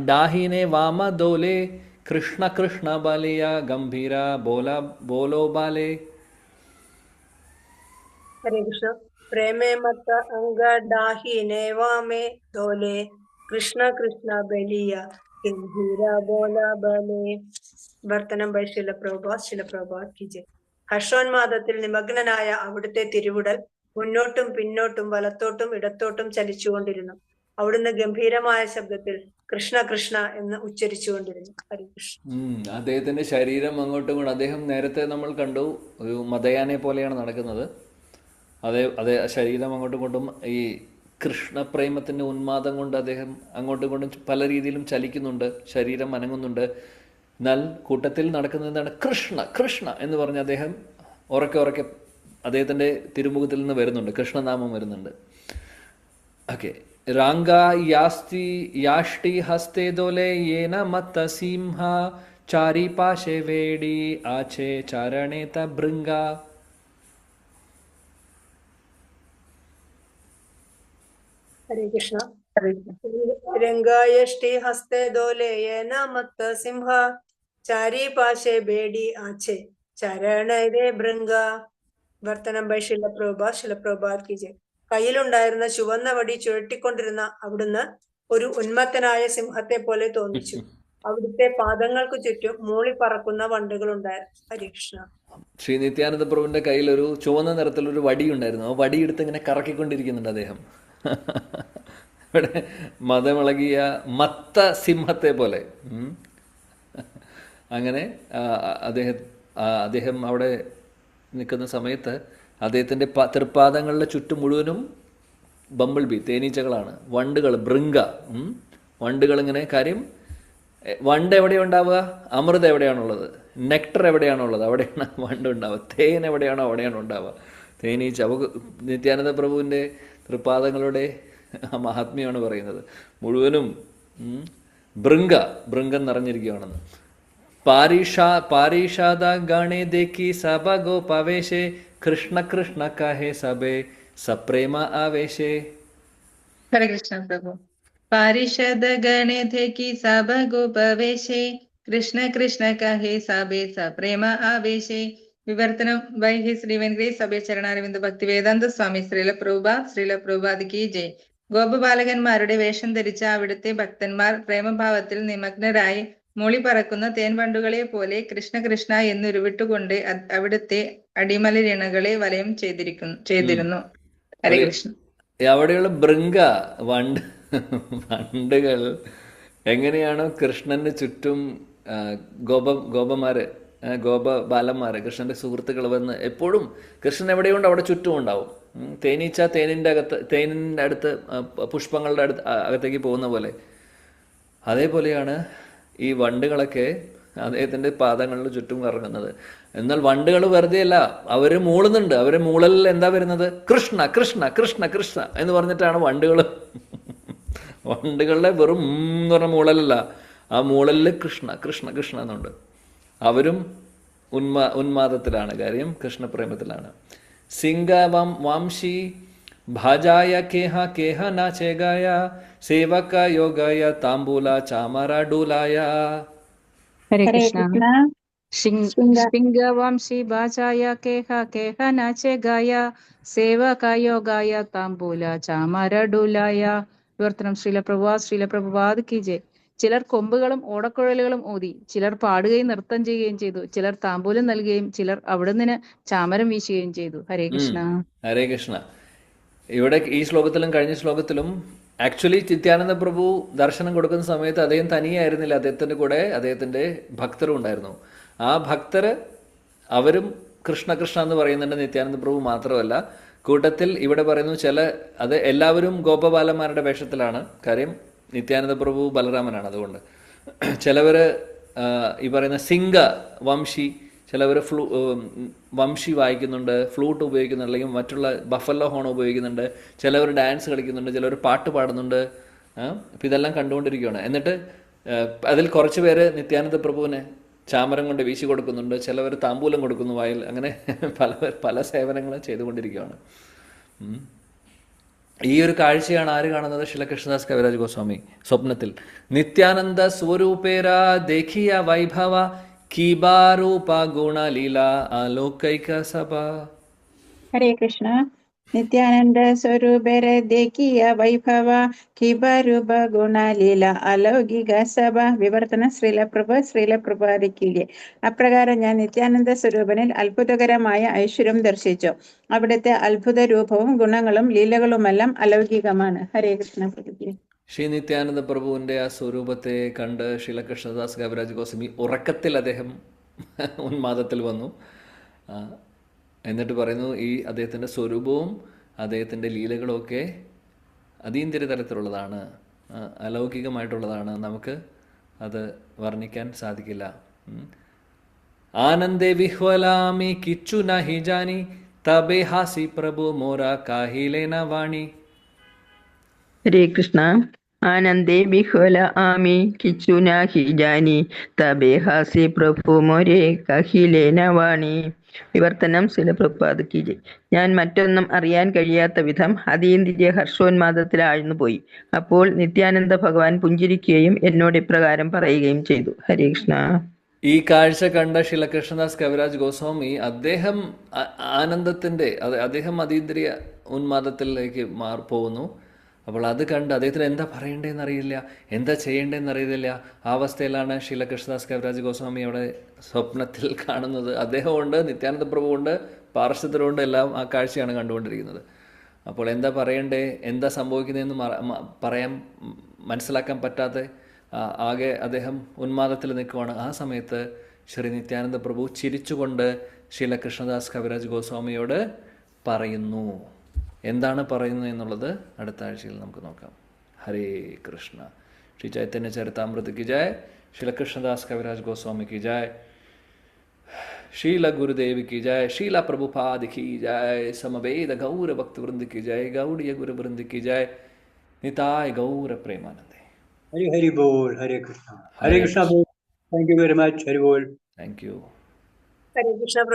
ഡാഹിനെ വാമ ദോലെ കൃഷ്ണ കൃഷ്ണ ബാലിയ ഗംഭീര ബോലോ ബാലേ. ഹരേ കൃഷ്ണ. പ്രേമേ മത്ത അംഗ ഡാഹിനെ വാമേ ദോലെ കൃഷ്ണ കൃഷ്ണ ബലിയ ഗംഭീര ബോല ബാലേ. വർത്തനം ബൈ ശില പ്രഭുപാദ് കി ജയ്. ഹർഷോന്മാദത്തിൽ നിമഗ്നനായ അവിടുത്തെ തിരുവുടൽ മുന്നോട്ടും പിന്നോട്ടും വലത്തോട്ടും ഇടത്തോട്ടും ചലിച്ചുകൊണ്ടിരുന്നു. അവിടുന്ന് ഗംഭീരമായ ശബ്ദത്തിൽ കൃഷ്ണ കൃഷ്ണ എന്ന് ഉച്ചരിച്ചുകൊണ്ടിരുന്നു. ഹരികൃഷ്ണ. അദ്ദേഹത്തിന്റെ ശരീരം അങ്ങോട്ടും ഇങ്ങോട്ടും, അദ്ദേഹം നേരത്തെ നമ്മൾ കണ്ടു ഒരു മതയാനെ പോലെയാണ് നടക്കുന്നത്. അതേ ശരീരം അങ്ങോട്ടും ഇങ്ങോട്ടും ഈ കൃഷ്ണപ്രേമത്തിൻ്റെ ഉന്മാദം കൊണ്ട് അദ്ദേഹം അങ്ങോട്ടും ഇങ്ങോട്ടും പല രീതിയിലും ചലിക്കുന്നുണ്ട്, ശരീരം അനങ്ങുന്നുണ്ട്. എന്നാൽ കൂട്ടത്തിൽ നടക്കുന്നത് എന്താണ്? കൃഷ്ണ കൃഷ്ണ എന്ന് പറഞ്ഞ് അദ്ദേഹം ഉറക്കെ അദ്ദേഹത്തിൻ്റെ തിരുമുഖത്തിൽ നിന്ന് വരുന്നുണ്ട്, കൃഷ്ണനാമം വരുന്നുണ്ട്. ഓക്കെ. രാംഗ യാഷ്ടി ഹസ്തേ ദോലെ യേന മത്ത സിംഹ ചാരി പാശേ വേടി ആചേ ചാരണേത ഭൃംഗ. ഹരേ കൃഷ്ണ. രംഗായഷ്ടി ഹസ്തേ ദോലെ യേന മത്ത സിംഹ ചാരി പാശേ ബേഡി ആച്ചേ ചരണേ ഭൃംഗ. വർത്തനം ബൈ ശിലപ്രഭുപാദ് കി ജയ്. കയ്യിലുണ്ടായിരുന്ന ചുവന്ന വടി ചുഴറ്റിക്കൊണ്ടിരുന്ന അവിടുന്ന് ഒരു ഉന്മത്തനായ സിംഹത്തെ പോലെ തോന്നിച്ചു. അവിടുത്തെ പാദങ്ങൾക്ക് ചുറ്റും മൂളി പറക്കുന്ന വണ്ടുകൾ ഉണ്ടായിരുന്നു. ഹരേ കൃഷ്ണ. ശ്രീ നിത്യാനന്ദ പ്രഭുവിന്റെ കയ്യിൽ ഒരു ചുവന്ന നിറത്തിലൊരു വടി ഉണ്ടായിരുന്നു. ആ വടി എടുത്ത് ഇങ്ങനെ കറക്കിക്കൊണ്ടിരിക്കുന്നുണ്ട് അദ്ദേഹം. ഇവിടെ മതമിളകിയ മത്ത സിംഹത്തെ പോലെ. അങ്ങനെ അദ്ദേഹം അവിടെ നിൽക്കുന്ന സമയത്ത് അദ്ദേഹത്തിൻ്റെ തൃപ്പാദങ്ങളുടെ ചുറ്റും മുഴുവനും ബമ്പിൾ ബി, തേനീച്ചകളാണ്, വണ്ടുകൾ, ഭൃംഗ. വണ്ടുകളിങ്ങനെ, കാര്യം വണ്ട് എവിടെയാണ് ഉണ്ടാവുക? അമൃത് എവിടെയാണുള്ളത്? നെക്ടർ എവിടെയാണുള്ളത്? അവിടെയാണ് വണ്ട് ഉണ്ടാവുക. തേൻ എവിടെയാണോ അവിടെയാണ് ഉണ്ടാവുക തേനീച്ച. അപ്പോൾ നിത്യാനന്ദ പ്രഭുവിൻ്റെ തൃപ്പാദങ്ങളുടെ മഹാത്മ്യമാണ് പറയുന്നത്. മുഴുവനും ഭൃംഗം നിറഞ്ഞിരിക്കുകയാണെന്ന്. പാരീഷാദ ഗാണേ ദേക്കി സഭ ഗോപവേശേ കൃഷ്ണ കൃഷ്ണ കഹേ സബേ സപ്രേമ ആവേശേ. ഹരേ കൃഷ്ണ പ്രഭു. പാരിഷദ ഗണേ ദേക്കി സഭ ഗോപവേശേ കൃഷ്ണ കൃഷ്ണ കഹേ സബേ സപ്രേമ ആവേശേ. വിവർത്തനം ബൈ ഹിസ് ഡിവൈൻ ഗ്രേസ് സഭേ ചരണാരവിന്ദ ഭക്തി വേദാന്ത സ്വാമി ശ്രീല പ്രഭുപാദ് കി ജയ്. ഗോപബാലകന്മാരുടെ വേഷം ധരിച്ച അവിടുത്തെ ഭക്തന്മാർ പ്രേമഭാവത്തിൽ നിമഗ്നരായി മൂളി പറക്കുന്ന തേൻവണ്ടുകളെ പോലെ കൃഷ്ണ കൃഷ്ണ എന്നുരുവിട്ടുകൊണ്ട് അവിടുത്തെ അടിമലരിണകളെ വലയം ചെയ്തിരുന്നു. ഹരേ കൃഷ്ണ. അവിടെയുള്ള വണ്ടുകൾ എങ്ങനെയാണോ കൃഷ്ണന് ചുറ്റും ഗോപബാലന്മാര്, കൃഷ്ണന്റെ സുഹൃത്തുക്കൾ വന്ന് എപ്പോഴും കൃഷ്ണൻ എവിടെയുണ്ട് അവിടെ ചുറ്റും ഉണ്ടാവും. തേനീച്ച തേനിൻ്റെ അടുത്ത് പുഷ്പങ്ങളുടെ അകത്തേക്ക് പോകുന്ന പോലെ, അതേപോലെയാണ് ഈ വണ്ടുകളൊക്കെ അദ്ദേഹത്തിൻ്റെ പാദങ്ങളുടെ ചുറ്റും കറങ്ങുന്നത്. എന്നാൽ വണ്ടുകൾ വെറുതെ അല്ല, അവർ മൂളുന്നുണ്ട്. അവരെ മൂളലിൽ എന്താ വരുന്നത്? കൃഷ്ണ കൃഷ്ണ കൃഷ്ണ കൃഷ്ണ എന്ന് പറഞ്ഞിട്ടാണ് വണ്ടുകളുടെ വെറും എന്ന് പറഞ്ഞ മൂളലല്ല, ആ മൂളലിൽ കൃഷ്ണ കൃഷ്ണ കൃഷ്ണ എന്നുണ്ട്. അവരും ഉന്മാദത്തിലാണ്, കാര്യം കൃഷ്ണപ്രേമത്തിലാണ്. സിംഗ വാംശി ഭാജായ കേഹ നാചേഗായ സേവക യോഗായ താംബൂല ചാമര ഡൂലായ. ഹരേ കൃഷ്ണ. ശൃംഗവാംശി ഭാജായ കേഹ നാചേ ഗായ സേവക യോഗായ താംബൂല ചാമര ഡൂലായ. വിവർത്തനം ശ്രീലപ്രഭുപാദ് കി ജയ്. ചിലർ കൊമ്പുകളും ഓടക്കുഴലുകളും ഊതി, ചിലർ പാടുകയും നൃത്തം ചെയ്യുകയും ചെയ്തു, ചിലർ താമ്പൂലം നൽകുകയും ചിലർ അവിടുന്ന് ചാമരം വീശുകയും ചെയ്തു. ഹരേ കൃഷ്ണ. ഹരേ കൃഷ്ണ. ഇവിടെ ഈ ശ്ലോകത്തിലും കഴിഞ്ഞ ശ്ലോകത്തിലും ആക്ച്വലി നിത്യാനന്ദ പ്രഭു ദർശനം കൊടുക്കുന്ന സമയത്ത് അദ്ദേഹം തനിയായിരുന്നില്ല, അദ്ദേഹത്തിൻ്റെ കൂടെ അദ്ദേഹത്തിൻ്റെ ഭക്തരും ഉണ്ടായിരുന്നു. ആ ഭക്തര് അവരും കൃഷ്ണ കൃഷ്ണ എന്ന് പറയുന്നുണ്ട്. നിത്യാനന്ദ പ്രഭു മാത്രമല്ല, കൂട്ടത്തിൽ ഇവിടെ പറയുന്നു അത് എല്ലാവരും ഗോപബാലന്മാരുടെ വേഷത്തിലാണ്. കാര്യം നിത്യാനന്ദ പ്രഭു ബലരാമനാണ്. അതുകൊണ്ട് ചിലവർ ഈ പറയുന്ന സിംഗ വംശി, ചിലവർ വംശി വായിക്കുന്നുണ്ട്, ഫ്ലൂട്ട് ഉപയോഗിക്കുന്നുണ്ട്, അല്ലെങ്കിൽ മറ്റുള്ള ബഫല്ലോ ഹോൺ ഉപയോഗിക്കുന്നുണ്ട്, ചിലവർ ഡാൻസ് കളിക്കുന്നുണ്ട്, ചിലവർ പാട്ട് പാടുന്നുണ്ട്. അപ്പം ഇതെല്ലാം കണ്ടുകൊണ്ടിരിക്കുകയാണ്. എന്നിട്ട് അതിൽ കുറച്ച് പേര് നിത്യാനന്ദ പ്രഭുവിനെ ചാമരം കൊണ്ട് വീശി കൊടുക്കുന്നുണ്ട്, ചിലവർ താമ്പൂലം കൊടുക്കുന്നു വായിൽ. അങ്ങനെ പല സേവനങ്ങളും ചെയ്തുകൊണ്ടിരിക്കുകയാണ്. ഈ ഒരു കാഴ്ചയാണ് ആര് കാണുന്നത്? ശ്രീല കൃഷ്ണദാസ് കവിരാജ് ഗോസ്വാമി സ്വപ്നത്തിൽ. നിത്യാനന്ദ സ്വരൂപേര ദേഖിയ വൈഭവ കീബാരൂപ ഗുണലീല ആലോകൈക സഭ. ഹരേ കൃഷ്ണ. നിത്യാനന്ദ സ്വരൂപരെ ദേക്കിയ വൈഭവ കിബരൂപ ഗുണലീല അലൗകിക സഭ. വിവർത്തനം ശ്രീലപ്രഭുപാദിക്കില്ലേ. അപ്രകാരം ഞാൻ നിത്യാനന്ദ സ്വരൂപനിൽ അത്ഭുതകരമായ ഐശ്വര്യം ദർശിച്ചു. അവിടുത്തെ അത്ഭുത രൂപവും ഗുണങ്ങളും ലീലകളുമെല്ലാം അലൗകികമാണ്. ഹരേ കൃഷ്ണ. ശ്രീ നിത്യാനന്ദ പ്രഭുവിൻ്റെ ആ സ്വരൂപത്തെ കണ്ട് ശ്രീല കൃഷ്ണദാസ് കവിരാജ് ഗോസ്വാമി ഉറക്കത്തിൽ അദ്ദേഹം ഉന്മാദത്തിൽ വന്നു. എന്നിട്ട് പറയുന്നു, ഈ അദ്ദേഹത്തിൻ്റെ സ്വരൂപവും അദ്ദേഹത്തിൻ്റെ ലീലകളുമൊക്കെ അതീന്ദ്രിയ തലത്തിലുള്ളതാണ്, അലൗകികമായിട്ടുള്ളതാണ്. നമുക്ക് അത് വർണ്ണിക്കാൻ സാധിക്കില്ല. ആനന്ദേ വിഹ്വലാമി കിച്ചു നഹി ജാനി തബേ ഹാസി പ്രഭു മോര കാഹിലേന വാണി. ഹരേ കൃഷ്ണ. ആനന്ദേ വിഹ്വല ആമി കിച്ചു നാഹി ജാനി തബേ ഹാസി പ്രഭു മോരെ കഹിലേന വാണി. വിവർത്തനം ശ്രീല പ്രഭുപാദ് കി ജയ്. ഞാൻ മറ്റൊന്നും അറിയാൻ കഴിയാത്ത വിധം അതീന്ദ്രിയ ഹർഷോന്മാദത്തിൽ ആഴ്ന്നുപോയി. അപ്പോൾ നിത്യാനന്ദ ഭഗവാൻ പുഞ്ചിരിക്കുകയും എന്നോട് ഇപ്രകാരം പറയുകയും ചെയ്തു. ഹരേ കൃഷ്ണ. ഈ കാഴ്ച കണ്ട ശ്രീല കൃഷ്ണദാസ് കവിരാജ് ഗോസ്വാമി അദ്ദേഹം അദ്ദേഹം അതീന്ദ്രിയ ഉന്മാദത്തിലേക്ക് പോകുന്നു. അപ്പോൾ അത് കണ്ട് അദ്ദേഹത്തിന് എന്താ പറയേണ്ടതെന്ന് അറിയില്ല, എന്താ ചെയ്യേണ്ടതെന്ന് അറിയില്ല. ആ അവസ്ഥയിലാണ് ശ്രീല കൃഷ്ണദാസ് കവിരാജ് ഗോസ്വാമി അവിടെ സ്വപ്നത്തിൽ കാണുന്നത്. അദ്ദേഹമുണ്ട്, നിത്യാനന്ദ പ്രഭുവുണ്ട്, പാർശ്വത്തിലുണ്ട്, എല്ലാം ആ കാഴ്ചയാണ് കണ്ടുകൊണ്ടിരിക്കുന്നത്. അപ്പോൾ എന്താ പറയണ്ടേ, എന്താ സംഭവിക്കുന്നതെന്ന് മനസ്സിലാക്കാൻ പറ്റാതെ ആകെ അദ്ദേഹം ഉന്മാദത്തിൽ നിൽക്കുവാണ്. ആ സമയത്ത് ശ്രീ നിത്യാനന്ദ പ്രഭു ചിരിച്ചുകൊണ്ട് ശ്രീല കൃഷ്ണദാസ് കവിരാജ് ഗോസ്വാമിയോട് പറയുന്നു. എന്താണ് പറയുന്നത് എന്നുള്ളത് അടുത്ത ആഴ്ചയിൽ നമുക്ക് നോക്കാം. ഹരേ കൃഷ്ണ. ശ്രീ ചൈതന്യ ചരിതാമൃത് കി ജയ്. ശ്രീല കൃഷ്ണദാസ് കവിരാജ് ഗോസ്വാമി കി ജയ്. शील गुरुदेव की जय. शीला प्रभुपाद की जय. समवेद गौर भक्त वृंद की जय. गौड़ीय गुरु वृंद की जय. निताय गौर प्रेमानंदे. हरि हरि बोल. Hare Krishna. Hare Krishna. Thank you very much. Hari बोल. Thank you. हरे कृष्ण.